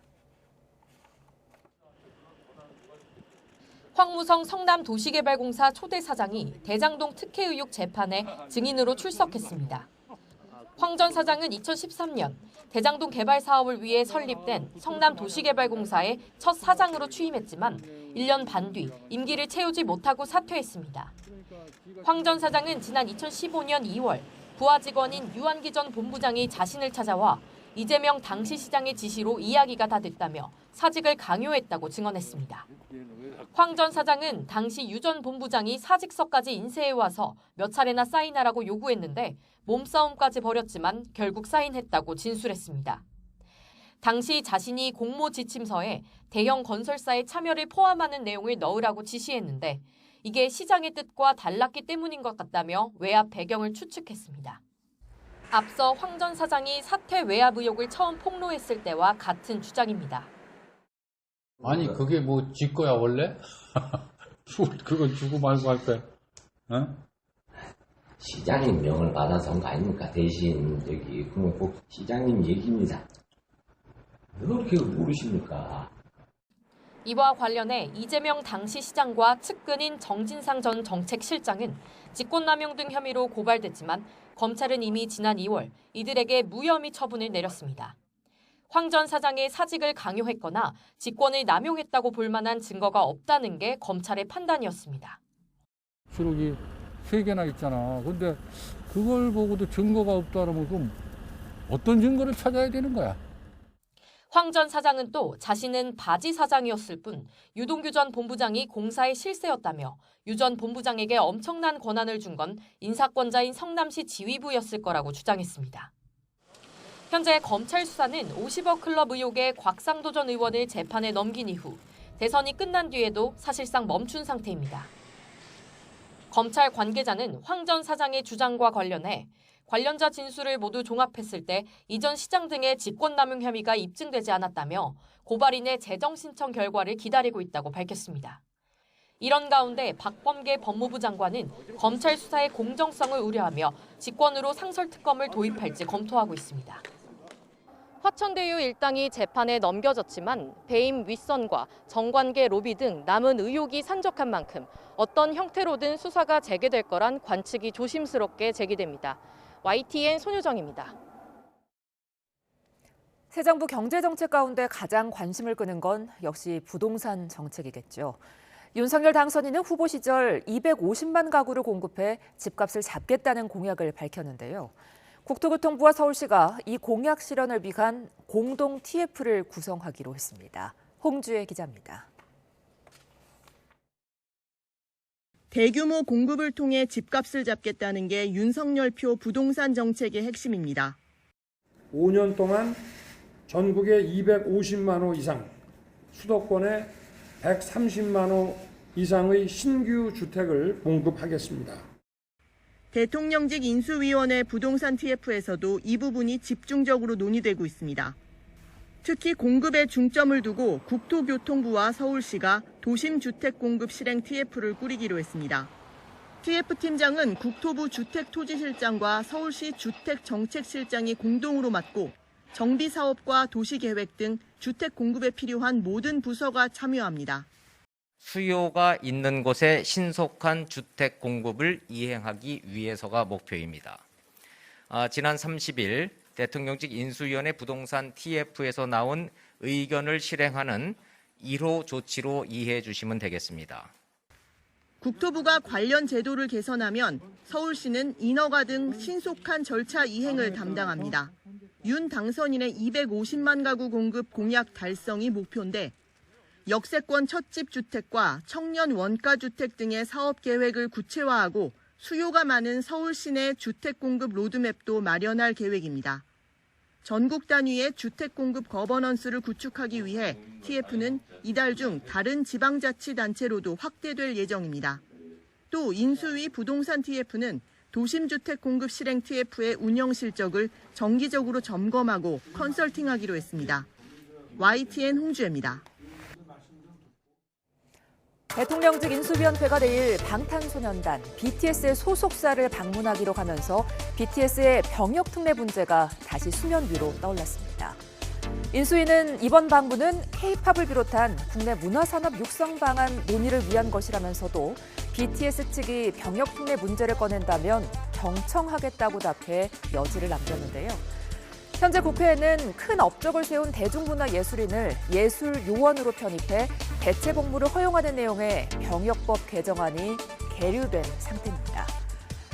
황무성 성남도시개발공사 초대 사장이 대장동 특혜 의혹 재판에 증인으로 출석했습니다. 황 전 사장은 2013년 대장동 개발 사업을 위해 설립된 성남도시개발공사의 첫 사장으로 취임했지만 1년 반 뒤 임기를 채우지 못하고 사퇴했습니다. 황 전 사장은 지난 2015년 2월 부하 직원인 유한기 전 본부장이 자신을 찾아와 이재명 당시 시장의 지시로 이야기가 다 됐다며 사직을 강요했다고 증언했습니다. 황 전 사장은 당시 유 전 본부장이 사직서까지 인쇄해와서 몇 차례나 사인하라고 요구했는데 몸싸움까지 벌였지만 결국 사인했다고 진술했습니다. 당시 자신이 공모 지침서에 대형 건설사의 참여를 포함하는 내용을 넣으라고 지시했는데 이게 시장의 뜻과 달랐기 때문인 것 같다며 외압 배경을 추측했습니다. 앞서 황 전 사장이 사퇴 외압 의혹을 처음 폭로했을 때와 같은 주장입니다. 아니 그게 뭐 지 거야 원래? 그건 주고 말고 할 거야. 어? 시장님 명을 받아서 한 거 아닙니까? 대신 여기 그러면 꼭 시장님 얘기입니다. 왜 그렇게 모르십니까? 이와 관련해 이재명 당시 시장과 측근인 정진상 전 정책실장은 직권남용 등 혐의로 고발됐지만 검찰은 이미 지난 2월 이들에게 무혐의 처분을 내렸습니다. 황 전 사장의 사직을 강요했거나 직권을 남용했다고 볼 만한 증거가 없다는 게 검찰의 판단이었습니다. 수록이 3개나 있잖아. 근데 그걸 보고도 증거가 없다 그러면 그럼 어떤 증거를 찾아야 되는 거야? 황 전 사장은 또 자신은 바지 사장이었을 뿐 유동규 전 본부장이 공사의 실세였다며 유 전 본부장에게 엄청난 권한을 준 건 인사권자인 성남시 지휘부였을 거라고 주장했습니다. 현재 검찰 수사는 50억 클럽 의혹의 곽상도 전 의원을 재판에 넘긴 이후 대선이 끝난 뒤에도 사실상 멈춘 상태입니다. 검찰 관계자는 황 전 사장의 주장과 관련해 관련자 진술을 모두 종합했을 때 이전 시장 등의 직권남용 혐의가 입증되지 않았다며 고발인의 재정 신청 결과를 기다리고 있다고 밝혔습니다. 이런 가운데 박범계 법무부 장관은 검찰 수사의 공정성을 우려하며 직권으로 상설특검을 도입할지 검토하고 있습니다. 화천대유 일당이 재판에 넘겨졌지만 배임 윗선과 정관계 로비 등 남은 의혹이 산적한 만큼 어떤 형태로든 수사가 재개될 거란 관측이 조심스럽게 제기됩니다. YTN 손유정입니다. 새 정부 경제정책 가운데 가장 관심을 끄는 건 역시 부동산 정책이겠죠. 윤석열 당선인은 후보 시절 250만 가구를 공급해 집값을 잡겠다는 공약을 밝혔는데요. 국토교통부와 서울시가 이 공약 실현을 위한 공동 TF를 구성하기로 했습니다. 홍주혜 기자입니다. 대규모 공급을 통해 집값을 잡겠다는 게 윤석열표 부동산 정책의 핵심입니다. 5년 동안 전국에 250만 호 이상, 수도권에 130만 호 이상의 신규 주택을 공급하겠습니다. 대통령직 인수위원회 부동산 TF에서도 이 부분이 집중적으로 논의되고 있습니다. 특히 공급에 중점을 두고 국토교통부와 서울시가 도심주택 공급 실행 TF를 꾸리기로 했습니다. TF팀장은 국토부 주택토지실장과 서울시 주택정책실장이 공동으로 맡고 정비사업과 도시계획 등 주택 공급에 필요한 모든 부서가 참여합니다. 수요가 있는 곳에 신속한 주택 공급을 이행하기 위해서가 목표입니다. 지난 30일 대통령직 인수위원회 부동산 TF에서 나온 의견을 실행하는 1호 조치로 이해해 주시면 되겠습니다. 국토부가 관련 제도를 개선하면 서울시는 인허가 등 신속한 절차 이행을 담당합니다. 윤 당선인의 250만 가구 공급 공약 달성이 목표인데 역세권 첫집 주택과 청년 원가주택 등의 사업 계획을 구체화하고 수요가 많은 서울 시내 주택 공급 로드맵도 마련할 계획입니다. 전국 단위의 주택 공급 거버넌스를 구축하기 위해 TF는 이달 중 다른 지방자치단체로도 확대될 예정입니다. 또 인수위 부동산 TF는 도심주택 공급 실행 TF의 운영 실적을 정기적으로 점검하고 컨설팅하기로 했습니다. YTN 홍주혜입니다. 대통령직 인수위원회가 내일 방탄소년단 BTS의 소속사를 방문하기로 하면서 BTS의 병역 특례 문제가 다시 수면 위로 떠올랐습니다. 인수위는 이번 방문은 K-팝을 비롯한 국내 문화산업 육성 방안 논의를 위한 것이라면서도 BTS 측이 병역 특례 문제를 꺼낸다면 경청하겠다고 답해 여지를 남겼는데요. 현재 국회에는 큰 업적을 세운 대중문화예술인을 예술요원으로 편입해 대체 복무를 허용하는 내용의 병역법 개정안이 계류된 상태입니다.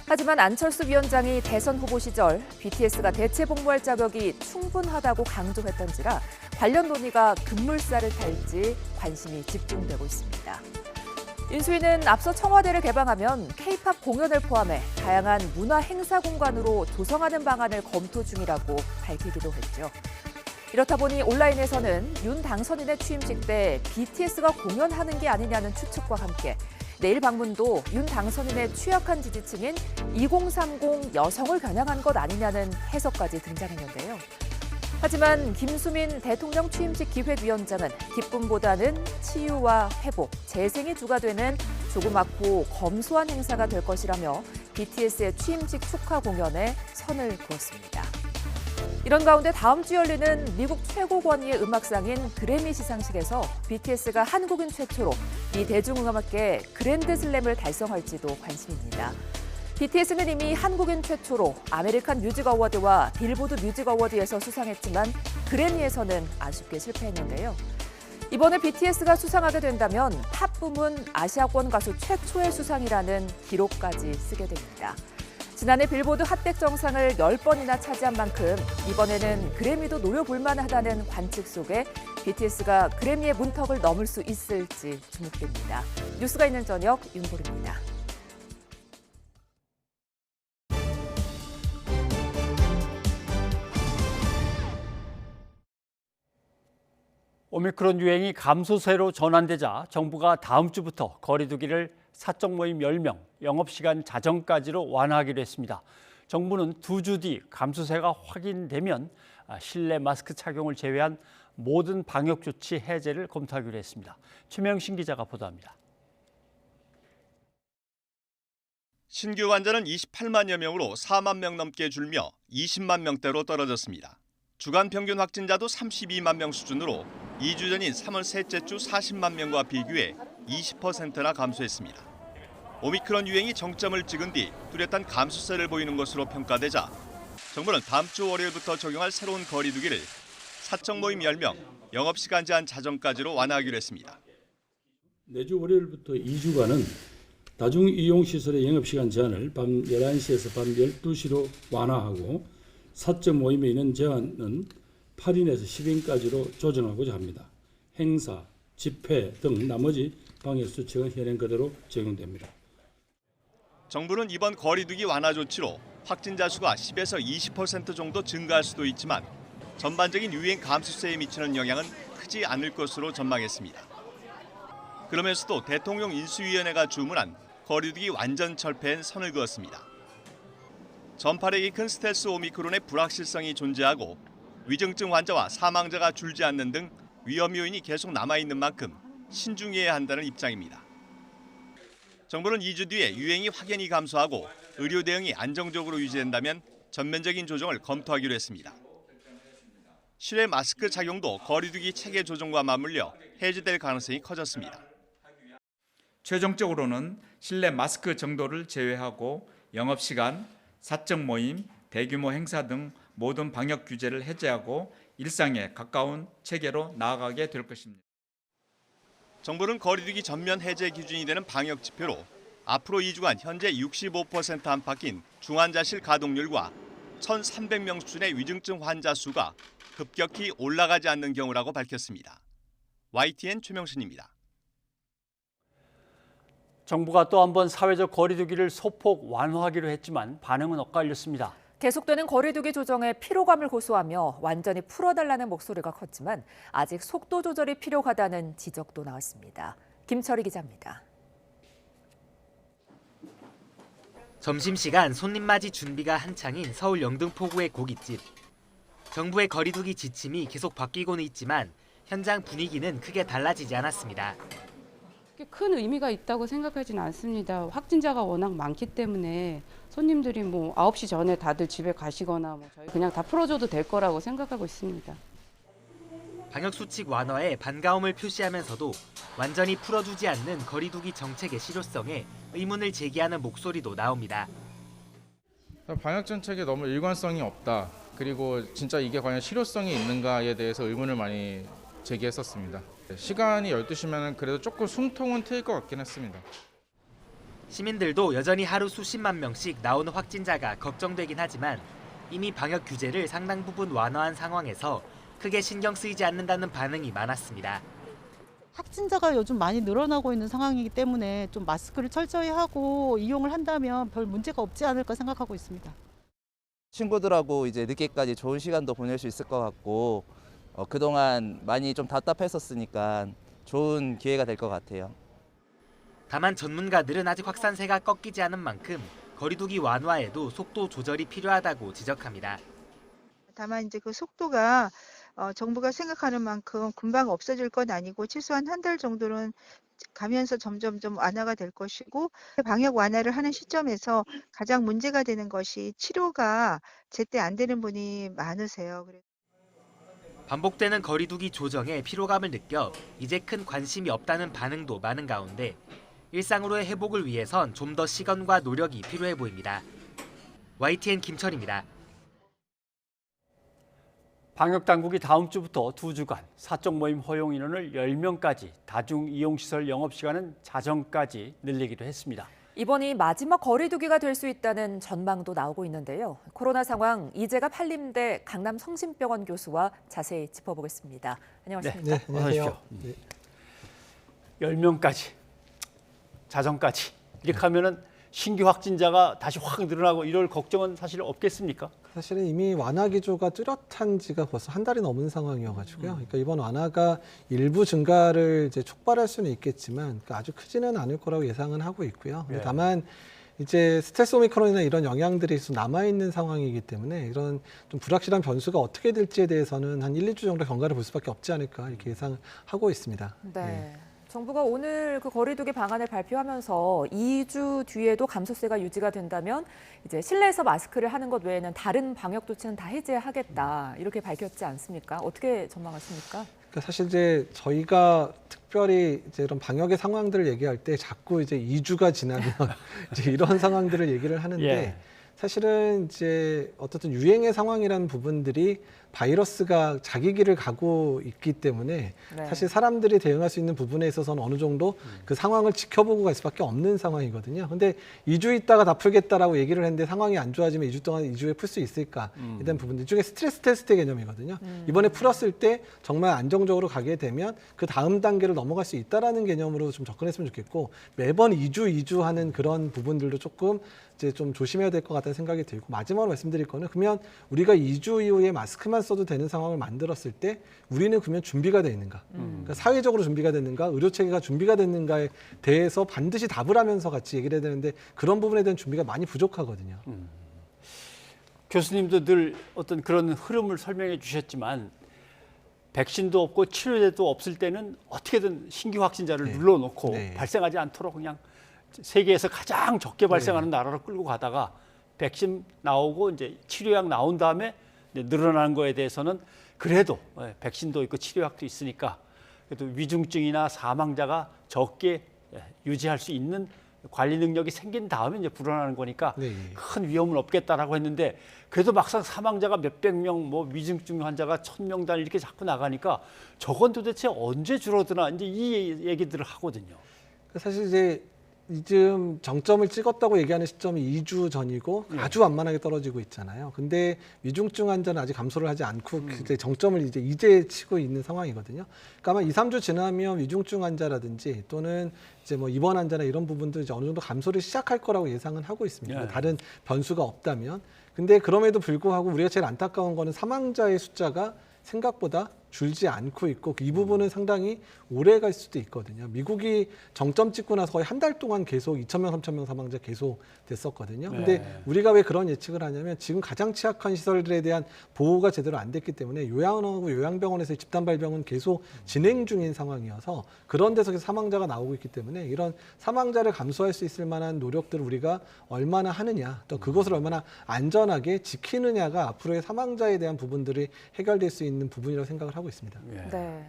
하지만 안철수 위원장이 대선 후보 시절 BTS가 대체 복무할 자격이 충분하다고 강조했던지라 관련 논의가 급물살을 탈지 관심이 집중되고 있습니다. 인수위는 앞서 청와대를 개방하면 K-팝 공연을 포함해 다양한 문화 행사 공간으로 조성하는 방안을 검토 중이라고 밝히기도 했죠. 이렇다 보니 온라인에서는 윤 당선인의 취임식 때 BTS가 공연하는 게 아니냐는 추측과 함께 내일 방문도 윤 당선인의 취약한 지지층인 2030 여성을 겨냥한 것 아니냐는 해석까지 등장했는데요. 하지만 김수민 대통령 취임식 기획위원장은 기쁨보다는 치유와 회복, 재생이 주가 되는 조그맣고 검소한 행사가 될 것이라며 BTS의 취임식 축하 공연에 선을 그었습니다. 이런 가운데 다음 주 열리는 미국 최고 권위의 음악상인 그래미 시상식에서 BTS가 한국인 최초로 미 대중음악계 그랜드 슬램을 달성할지도 관심입니다. BTS는 이미 한국인 최초로 아메리칸 뮤직 어워드와 빌보드 뮤직 어워드에서 수상했지만 그래미에서는 아쉽게 실패했는데요. 이번에 BTS가 수상하게 된다면 팝 부문 아시아권 가수 최초의 수상이라는 기록까지 쓰게 됩니다. 지난해 빌보드 핫백 정상을 10번이나 차지한 만큼 이번에는 그래미도 노려볼 만하다는 관측 속에 BTS가 그래미의 문턱을 넘을 수 있을지 주목됩니다. 뉴스가 있는 저녁 윤보리입니다. 오미크론 유행이 감소세로 전환되자 정부가 다음 주부터 거리 두기를 사적 모임 10명, 영업시간 자정까지로 완화하기로 했습니다. 정부는 2주 뒤 감소세가 확인되면 실내 마스크 착용을 제외한 모든 방역 조치 해제를 검토하기로 했습니다. 최명신 기자가 보도합니다. 신규 환자는 28만여 명으로 4만 명 넘게 줄며 20만 명대로 떨어졌습니다. 주간 평균 확진자도 32만 명 수준으로 2주 전인 3월 셋째 주 40만 명과 비교해 20%나 감소했습니다. 오미크론 유행이 정점을 찍은 뒤 뚜렷한 감소세를 보이는 것으로 평가되자 정부는 다음 주 월요일부터 적용할 새로운 거리 두기를 사적 모임 10명, 영업시간 제한 자정까지로 완화하기로 했습니다. 내주 월요일부터 2주간은 다중이용시설의 영업시간 제한을 밤 11시에서 밤 12시로 완화하고 사적 모임에 있는 제한은 8인에서 10인까지로 조정하고자 합니다. 행사, 집회 등 나머지 방역수칙은 현행 그대로 적용됩니다. 정부는 이번 거리두기 완화 조치로 확진자 수가 10에서 20% 정도 증가할 수도 있지만 전반적인 유행 감소세에 미치는 영향은 크지 않을 것으로 전망했습니다. 그러면서도 대통령 인수위원회가 주문한 거리두기 완전 철폐엔 선을 그었습니다. 전파력이 큰 스텔스 오미크론의 불확실성이 존재하고 위중증 환자와 사망자가 줄지 않는 등 위험 요인이 계속 남아있는 만큼 신중해야 한다는 입장입니다. 정부는 2주 뒤에 유행이 확연히 감소하고 의료 대응이 안정적으로 유지된다면 전면적인 조정을 검토하기로 했습니다. 실외 마스크 착용도 거리두기 체계 조정과 맞물려 해제될 가능성이 커졌습니다. 최종적으로는 실내 마스크 정도를 제외하고 영업시간, 사적 모임, 대규모 행사 등 모든 방역 규제를 해제하고 일상에 가까운 체계로 나아가게 될 것입니다. 정부는 거리두기 전면 해제 기준이 되는 방역 지표로 앞으로 2주간 현재 65% 안팎인 중환자실 가동률과 1,300명 수준의 위중증 환자 수가 급격히 올라가지 않는 경우라고 밝혔습니다. YTN 최명신입니다. 정부가 또 한 번 사회적 거리두기를 소폭 완화하기로 했지만 반응은 엇갈렸습니다. 계속되는 거리두기 조정에 피로감을 고소하며 완전히 풀어달라는 목소리가 컸지만 아직 속도 조절이 필요하다는 지적도 나왔습니다. 김철희 기자입니다. 점심시간 손님맞이 준비가 한창인 서울 영등포구의 고깃집. 정부의 거리두기 지침이 계속 바뀌고는 있지만 현장 분위기는 크게 달라지지 않았습니다. 큰 의미가 있다고 생각하지는 않습니다. 확진자가 워낙 많기 때문에 손님들이 9시 전에 다들 집에 가시거나 저희 그냥 다 풀어줘도 될 거라고 생각하고 있습니다. 방역수칙 완화에 반가움을 표시하면서도 완전히 풀어두지 않는 거리두기 정책의 실효성에 의문을 제기하는 목소리도 나옵니다. 방역 정책에 너무 일관성이 없다. 그리고 진짜 이게 과연 실효성이 있는가에 대해서 의문을 많이 제기했었습니다. 시간이 12시면 그래도 조금 숨통은 트일 것 같긴 했습니다. 시민들도 여전히 하루 수십만 명씩 나오는 확진자가 걱정되긴 하지만 이미 방역 규제를 상당 부분 완화한 상황에서 크게 신경 쓰이지 않는다는 반응이 많았습니다. 확진자가 요즘 많이 늘어나고 있는 상황이기 때문에 좀 마스크를 철저히 하고 이용을 한다면 별 문제가 없지 않을까 생각하고 있습니다. 친구들하고 이제 늦게까지 좋은 시간도 보낼 수 있을 것 같고 그동안 많이 좀 답답했었으니까 좋은 기회가 될 것 같아요. 다만 전문가들은 아직 확산세가 꺾이지 않은 만큼 거리두기 완화에도 속도 조절이 필요하다고 지적합니다. 다만 이제 그 속도가 정부가 생각하는 만큼 금방 없어질 건 아니고 최소한 한 달 정도는 가면서 점점점 완화가 될 것이고 방역 완화를 하는 시점에서 가장 문제가 되는 것이 치료가 제때 안 되는 분이 많으세요. 반복되는 거리두기 조정에 피로감을 느껴 이제 큰 관심이 없다는 반응도 많은 가운데 일상으로의 회복을 위해선 좀 더 시간과 노력이 필요해 보입니다. YTN 김철입니다. 방역당국이 다음 주부터 2주간 사적 모임 허용 인원을 10명까지, 다중이용시설 영업시간은 자정까지 늘리기로 했습니다. 이번이 마지막 거리두기가 될 수 있다는 전망도 나오고 있는데요. 코로나 상황 이재갑 한림대 강남 성심병원 교수와 자세히 짚어보겠습니다. 안녕하십니까? 네, 안녕하세요. 10명까지, 자정까지 이렇게 하면은 신규 확진자가 다시 확 늘어나고 이럴 걱정은 사실 없겠습니까? 사실은 이미 완화 기조가 뚜렷한 지가 벌써 한 달이 넘은 상황이어가지고요. 그러니까 이번 완화가 일부 증가를 이제 촉발할 수는 있겠지만 아주 크지는 않을 거라고 예상은 하고 있고요. 네. 다만 이제 스텔스 오미크론이나 이런 영향들이 계속 남아있는 상황이기 때문에 이런 좀 불확실한 변수가 어떻게 될지에 대해서는 한 1, 2주 정도 경과를 볼 수밖에 없지 않을까 이렇게 예상하고 있습니다. 네. 정부가 오늘 그 거리두기 방안을 발표하면서 2주 뒤에도 감소세가 유지가 된다면 이제 실내에서 마스크를 하는 것 외에는 다른 방역 조치는 다 해제하겠다 이렇게 밝혔지 않습니까? 어떻게 전망하십니까? 그러니까 사실 이제 저희가 특별히 이제 이런 방역의 상황들을 얘기할 때 자꾸 이제 2주가 지나면 이제 이런 상황들을 얘기를 하는데 예. 사실은 이제 어떻든 유행의 상황이라는 부분들이 바이러스가 자기 길을 가고 있기 때문에 네. 사실 사람들이 대응할 수 있는 부분에 있어서는 어느 정도 그 상황을 지켜보고 갈 수밖에 없는 상황이거든요. 근데 2주 있다가 다 풀겠다라고 얘기를 했는데 상황이 안 좋아지면 2주 동안 2주에 풀 수 있을까에 대한 부분들 중에 스트레스 테스트 개념이거든요. 이번에 풀었을 때 정말 안정적으로 가게 되면 그 다음 단계를 넘어갈 수 있다라는 개념으로 좀 접근했으면 좋겠고 매번 2주 하는 그런 부분들도 조금 이제 좀 조심해야 될 것 같다는 생각이 들고 마지막으로 말씀드릴 거는 그러면 우리가 2주 이후에 마스크만 써도 되는 상황을 만들었을 때 우리는 그러면 준비가 돼 있는가? 그러니까 사회적으로 준비가 됐는가? 의료 체계가 준비가 됐는가에 대해서 반드시 답을 하면서 같이 얘기를 해야 되는데 그런 부분에 대한 준비가 많이 부족하거든요. 교수님도 늘 어떤 그런 흐름을 설명해 주셨지만 백신도 없고 치료제도 없을 때는 어떻게든 신규 확진자를 눌러놓고 발생하지 않도록 그냥 세계에서 가장 적게 발생하는 나라로 끌고 가다가 백신 나오고 이제 치료약 나온 다음에 이제 늘어나는 거에 대해서는 그래도 백신도 있고 치료약도 있으니까 그래도 위중증이나 사망자가 적게 유지할 수 있는 관리 능력이 생긴 다음에 이제 불어나는 거니까 큰 위험은 없겠다라고 했는데 그래도 막상 사망자가 몇백 명, 뭐 위중증 환자가 1000명 단위 이렇게 자꾸 나가니까 저건 도대체 언제 줄어드나 이제 이 얘기들을 하거든요. 사실 이제 지금 정점을 찍었다고 얘기하는 시점이 2주 전이고 아주 완만하게 떨어지고 있잖아요. 근데 위중증 환자는 아직 감소를 하지 않고 이제 정점을 이제 치고 있는 상황이거든요. 그러니까 아마 2, 3주 지나면 위중증 환자라든지 또는 이제 뭐 입원 환자나 이런 부분도 이제 어느 정도 감소를 시작할 거라고 예상은 하고 있습니다. 다른 변수가 없다면. 근데 그럼에도 불구하고 우리가 제일 안타까운 거는 사망자의 숫자가 생각보다 줄지 않고 있고 이 부분은 상당히 오래 갈 수도 있거든요. 미국이 정점 찍고 나서 거의 한 달 동안 계속 2,000명, 3,000명 사망자 계속 됐었거든요. 근데 우리가 왜 그런 예측을 하냐면 지금 가장 취약한 시설들에 대한 보호가 제대로 안 됐기 때문에 요양원하고 요양병원에서의 집단 발병은 계속 진행 중인 상황이어서 그런 데서 사망자가 나오고 있기 때문에 이런 사망자를 감소할 수 있을 만한 노력들을 우리가 얼마나 하느냐 또 그것을 얼마나 안전하게 지키느냐가 앞으로의 사망자에 대한 부분들이 해결될 수 있는 부분이라고 생각을 하고 있습니다. 네.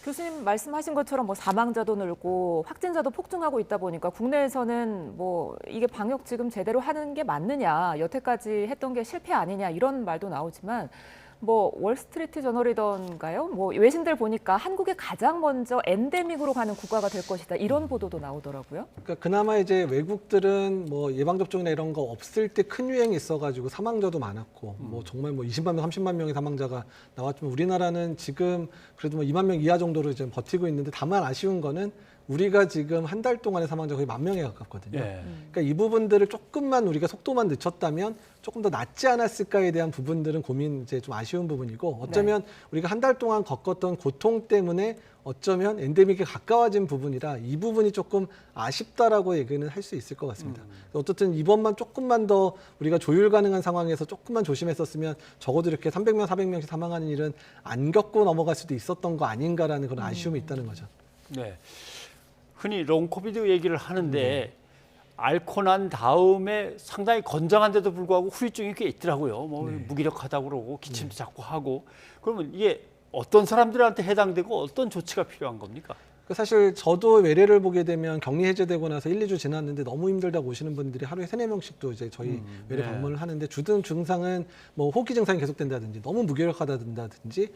교수님 말씀하신 것처럼 뭐 사망자도 늘고 확진자도 폭증하고 있다 보니까 국내에서는 뭐 이게 방역 지금 제대로 하는 게 맞느냐, 여태까지 했던 게 실패 아니냐 이런 말도 나오지만 뭐 월스트리트 저널이던가요? 뭐 외신들 보니까 한국이 가장 먼저 엔데믹으로 가는 국가가 될 것이다 이런 보도도 나오더라고요. 그러니까 그나마 이제 외국들은 뭐 예방 접종이나 이런 거 없을 때 큰 유행이 있어가지고 사망자도 많았고 뭐 정말 뭐 20만 명, 30만 명의 사망자가 나왔지만 우리나라는 지금 그래도 뭐 2만 명 이하 정도로 지금 버티고 있는데 다만 아쉬운 거는 우리가 지금 한 달 동안의 사망자 거의 10,000명에 가깝거든요. 그러니까 이 부분들을 조금만 우리가 속도만 늦췄다면 조금 더 낫지 않았을까에 대한 부분들은 고민 이제 좀 아쉬운 부분이고 어쩌면 우리가 한 달 동안 겪었던 고통 때문에 어쩌면 엔데믹에 가까워진 부분이라 이 부분이 조금 아쉽다라고 얘기는 할 수 있을 것 같습니다. 어쨌든 이번만 조금만 더 우리가 조율 가능한 상황에서 조금만 조심했었으면 적어도 이렇게 300명, 400명씩 사망하는 일은 안 겪고 넘어갈 수도 있었던 거 아닌가라는 그런 아쉬움이 있다는 거죠. 네. 흔히 롱코비드 얘기를 하는데 앓고 난 다음에 상당히 건강한데도 불구하고 후유증이 꽤 있더라고요. 뭐 무기력하다고 그러고 기침도 자꾸 하고. 그러면 이게 어떤 사람들한테 해당되고 어떤 조치가 필요한 겁니까? 사실 저도 외래를 보게 되면 격리 해제되고 나서 1, 2주 지났는데 너무 힘들다고 오시는 분들이 하루에 3-4명씩도 이제 저희 외래 방문을 하는데 주된 증상은 뭐 호흡기 증상이 계속된다든지 너무 무기력하다든지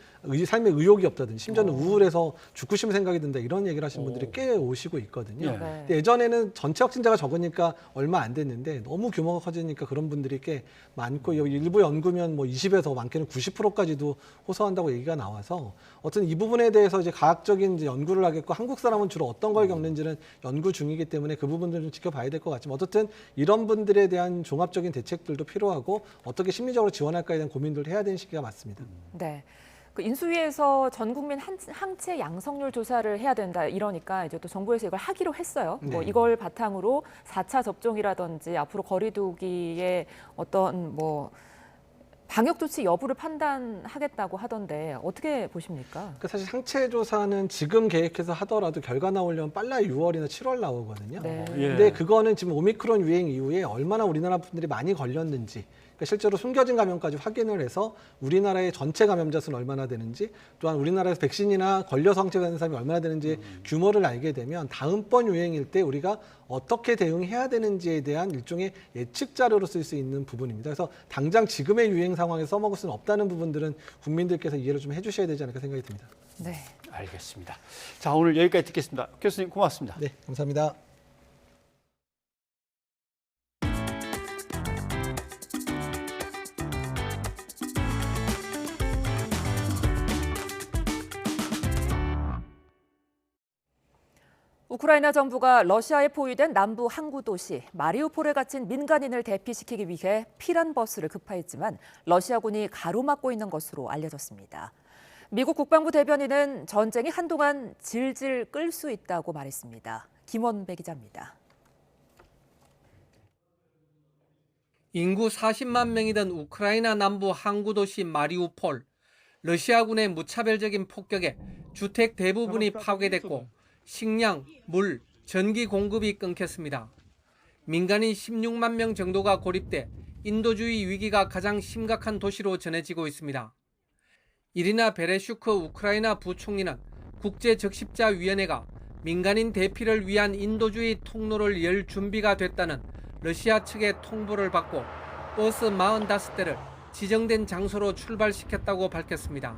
삶에 의욕이 없다든지 심지어는 우울해서 죽고 싶은 생각이 든다 이런 얘기를 하시는 분들이 꽤 오시고 있거든요. 근데 예전에는 전체 확진자가 적으니까 얼마 안 됐는데 너무 규모가 커지니까 그런 분들이 꽤 많고 일부 연구면 뭐 20에서 많게는 90%까지도 호소한다고 얘기가 나와서 어쨌든 이 부분에 대해서 이제 과학적인 이제 연구를 하겠고 한국 사람은 주로 어떤 걸 겪는지는 연구 중이기 때문에 그 부분들을 좀 지켜봐야 될 것 같지만 어쨌든 이런 분들에 대한 종합적인 대책들도 필요하고 어떻게 심리적으로 지원할까에 대한 고민들을 해야 되는 시기가 맞습니다. 네. 그 인수위에서 전 국민 항체 양성률 조사를 해야 된다 이러니까 이제 또 정부에서 이걸 하기로 했어요. 네. 뭐 이걸 바탕으로 4차 접종이라든지 앞으로 거리두기의 어떤 뭐 방역 조치 여부를 판단하겠다고 하던데 어떻게 보십니까? 그러니까 사실 상체 조사는 지금 계획해서 하더라도 결과 나오려면 빨라야 6월이나 7월 나오거든요. 네. 근데 그거는 지금 오미크론 유행 이후에 얼마나 우리나라 분들이 많이 걸렸는지 그러니까 실제로 숨겨진 감염까지 확인을 해서 우리나라의 전체 감염자 수는 얼마나 되는지 또한 우리나라에서 백신이나 걸려서 항체가 사람이 얼마나 되는지 규모를 알게 되면 다음번 유행일 때 우리가 어떻게 대응해야 되는지에 대한 일종의 예측 자료로 쓸 수 있는 부분입니다. 그래서 당장 지금의 유행 상황에 써먹을 수는 없다는 부분들은 국민들께서 이해를 좀 해주셔야 되지 않을까 생각이 듭니다. 네, 알겠습니다. 자, 오늘 여기까지 듣겠습니다. 교수님 고맙습니다. 네, 감사합니다. 우크라이나 정부가 러시아에 포위된 남부 항구 도시 마리우폴에 갇힌 민간인을 대피시키기 위해 피란 버스를 급파했지만 러시아군이 가로막고 있는 것으로 알려졌습니다. 미국 국방부 대변인은 전쟁이 한동안 질질 끌 수 있다고 말했습니다. 김원배 기자입니다. 인구 40만 명이던 우크라이나 남부 항구 도시 마리우폴. 러시아군의 무차별적인 폭격에 주택 대부분이 파괴됐고 식량, 물, 전기 공급이 끊겼습니다. 민간인 16만 명 정도가 고립돼 인도주의 위기가 가장 심각한 도시로 전해지고 있습니다. 이리나 베레슈크 우크라이나 부총리는 국제적십자위원회가 민간인 대피를 위한 인도주의 통로를 열 준비가 됐다는 러시아 측의 통보를 받고 버스 45대를 지정된 장소로 출발시켰다고 밝혔습니다.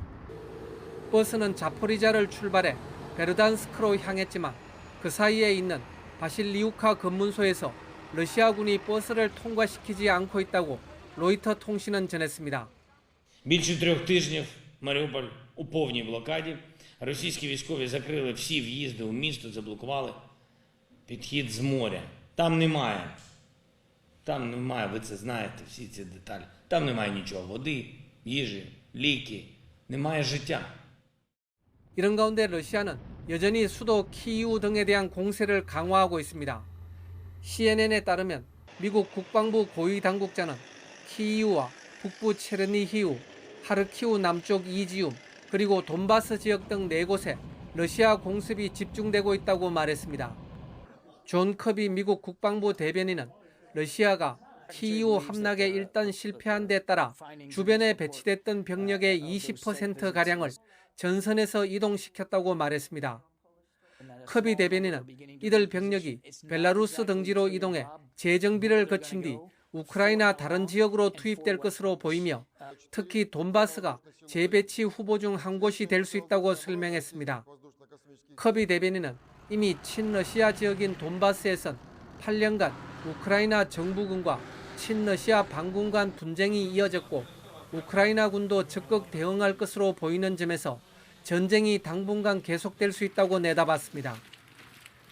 버스는 자포리자를 출발해 베르단스크로 향했지만 그 사이에 있는 바실리우카 검문소에서 러시아군이 버스를 통과시키지 않고 있다고 로이터 통신은 전했습니다. Більше 3 тижнів Маріуполь у повній блокаді. Російські військові закрили всі в'їзди у місто, заблокували підхід з моря. Там немає, ви це знаєте, всі ці деталі. Там немає нічого, води, їжі, ліки, немає життя. 이런 가운데 러시아는 여전히 수도 키이우 등에 대한 공세를 강화하고 있습니다. CNN에 따르면 미국 국방부 고위 당국자는 키이우와 북부 체르니히우, 하르키우 남쪽 이지움, 그리고 돈바스 지역 등 4곳에 러시아 공습이 집중되고 있다고 말했습니다. 존 커비 미국 국방부 대변인은 러시아가 키이우 함락에 일단 실패한 데 따라 주변에 배치됐던 병력의 20%가량을 전선에서 이동시켰다고 말했습니다. 커비 대변인은 이들 병력이 벨라루스 등지로 이동해 재정비를 거친 뒤 우크라이나 다른 지역으로 투입될 것으로 보이며 특히 돈바스가 재배치 후보 중 한 곳이 될 수 있다고 설명했습니다. 커비 대변인은 이미 친러시아 지역인 돈바스에선 8년간 우크라이나 정부군과 친러시아 반군 간 분쟁이 이어졌고 우크라이나군도 적극 대응할 것으로 보이는 점에서 전쟁이 당분간 계속될 수 있다고 내다봤습니다.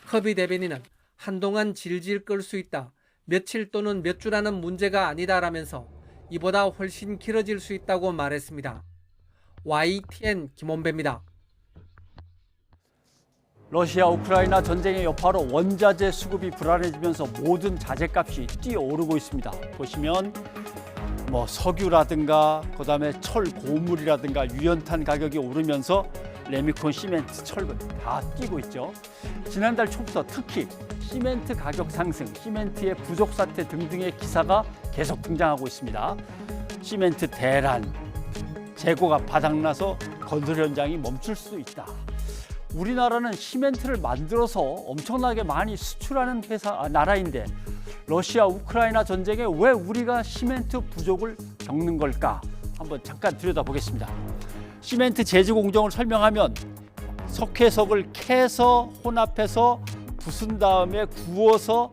커비 대변인은 한동안 질질 끌 수 있다, 며칠 또는 몇 주라는 문제가 아니다라면서 이보다 훨씬 길어질 수 있다고 말했습니다. YTN 김원배입니다. 러시아 우크라이나 전쟁의 여파로 원자재 수급이 불안해지면서 모든 자재값이 뛰어오르고 있습니다. 보시면 뭐 석유라든가 그다음에 철 고물이라든가 유연탄 가격이 오르면서 레미콘, 시멘트, 철근 다 뛰고 있죠. 지난달 초부터 특히 시멘트 가격 상승, 시멘트의 부족 사태 등등의 기사가 계속 등장하고 있습니다. 시멘트 대란, 재고가 바닥나서 건설 현장이 멈출 수 있다. 우리나라는 시멘트를 만들어서 엄청나게 많이 수출하는 나라인데 러시아 우크라이나 전쟁에 왜 우리가 시멘트 부족을 겪는 걸까? 한번 잠깐 들여다보겠습니다. 시멘트 제조 공정을 설명하면 석회석을 캐서 혼합해서 부순 다음에 구워서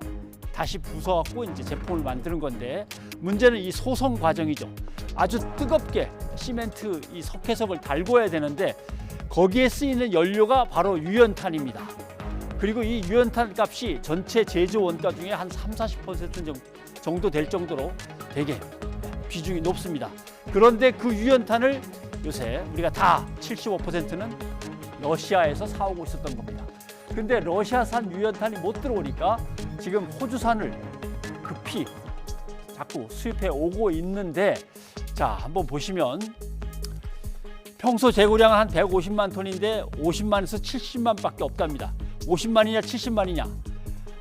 다시 부숴갖고 이제 제품을 만드는 건데 문제는 이 소성 과정이죠. 아주 뜨겁게 시멘트 이 석회석을 달궈야 되는데 거기에 쓰이는 연료가 바로 유연탄입니다. 그리고 이 유연탄 값이 전체 제조 원가 중에 한 30-40% 정도 될 정도로 되게 비중이 높습니다. 그런데 그 유연탄을 요새 우리가 다 75%는 러시아에서 사오고 있었던 겁니다. 근데 러시아산 유연탄이 못 들어오니까 지금 호주산을 급히 자꾸 수입해 오고 있는데 자, 한번 보시면 평소 재고량은 한 150만 톤인데 50만에서 70만밖에 없답니다. 50만이냐 70만이냐.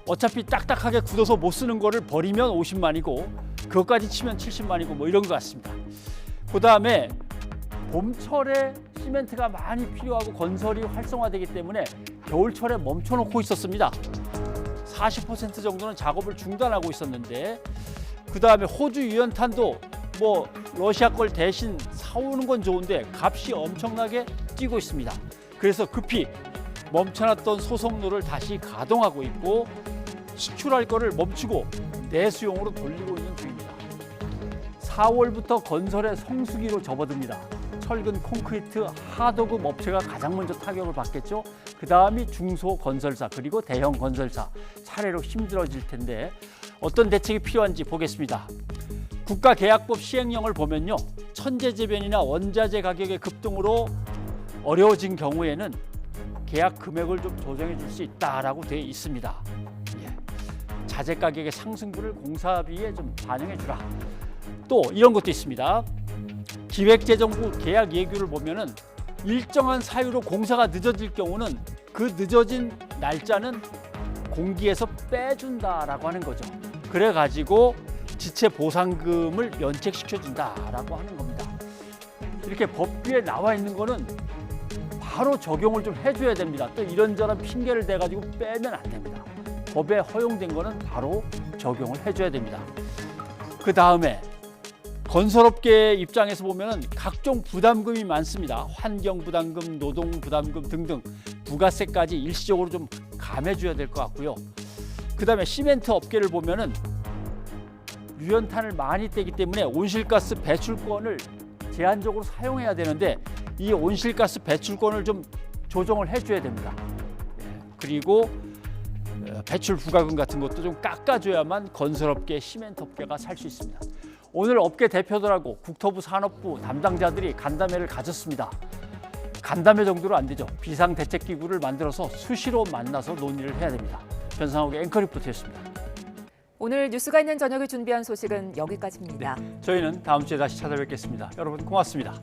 어차피 딱딱하게 굳어서 못 쓰는 거를 버리면 50만이고 그것까지 치면 70만이고 뭐 이런 것 같습니다. 그다음에 봄철에 시멘트가 많이 필요하고 건설이 활성화되기 때문에 겨울철에 멈춰놓고 있었습니다. 40% 정도는 작업을 중단하고 있었는데 그다음에 호주 유연탄도 뭐 러시아 걸 대신 사오는 건 좋은데 값이 엄청나게 뛰고 있습니다. 그래서 급히 멈춰놨던 소속로를 다시 가동하고 있고 수출할 거를 멈추고 내수용으로 돌리고 있는 중입니다. 4월부터 건설의 성수기로 접어듭니다. 철근, 콘크리트, 하도급 업체가 가장 먼저 타격을 받겠죠. 그 다음이 중소건설사 그리고 대형 건설사 차례로 힘들어질 텐데 어떤 대책이 필요한지 보겠습니다. 국가계약법 시행령을 보면요. 천재재변이나 원자재 가격의 급등으로 어려워진 경우에는 계약 금액을 좀 조정해 줄 수 있다라고 되어 있습니다. 예. 자재 가격의 상승분을 공사비에 좀 반영해 주라. 또 이런 것도 있습니다. 기획재정부 계약 예규를 보면은 일정한 사유로 공사가 늦어질 경우는 그 늦어진 날짜는 공기에서 빼준다라고 하는 거죠. 그래가지고 지체 보상금을 면책시켜준다라고 하는 겁니다. 이렇게 법규에 나와 있는 거는 바로 적용을 좀 해줘야 됩니다. 또 이런저런 핑계를 대가지고 빼면 안 됩니다. 법에 허용된 거는 바로 적용을 해줘야 됩니다. 그 다음에 건설업계 입장에서 보면 각종 부담금이 많습니다. 환경부담금, 노동부담금 등등 부가세까지 일시적으로 좀 감해줘야 될 것 같고요. 그 다음에 시멘트 업계를 보면은 유연탄을 많이 떼기 때문에 온실가스 배출권을 제한적으로 사용해야 되는데 이 온실가스 배출권을 좀 조정을 해줘야 됩니다. 그리고 배출 부가금 같은 것도 좀 깎아줘야만 건설업계, 시멘트업계가 살 수 있습니다. 오늘 업계 대표들하고 국토부 산업부 담당자들이 간담회를 가졌습니다. 간담회 정도로 안 되죠. 비상대책기구를 만들어서 수시로 만나서 논의를 해야 됩니다. 변상욱의 앵커 리포트였습니다. 오늘 뉴스가 있는 저녁을 준비한 소식은 여기까지입니다. 저희는 다음 주에 다시 찾아뵙겠습니다. 여러분 고맙습니다.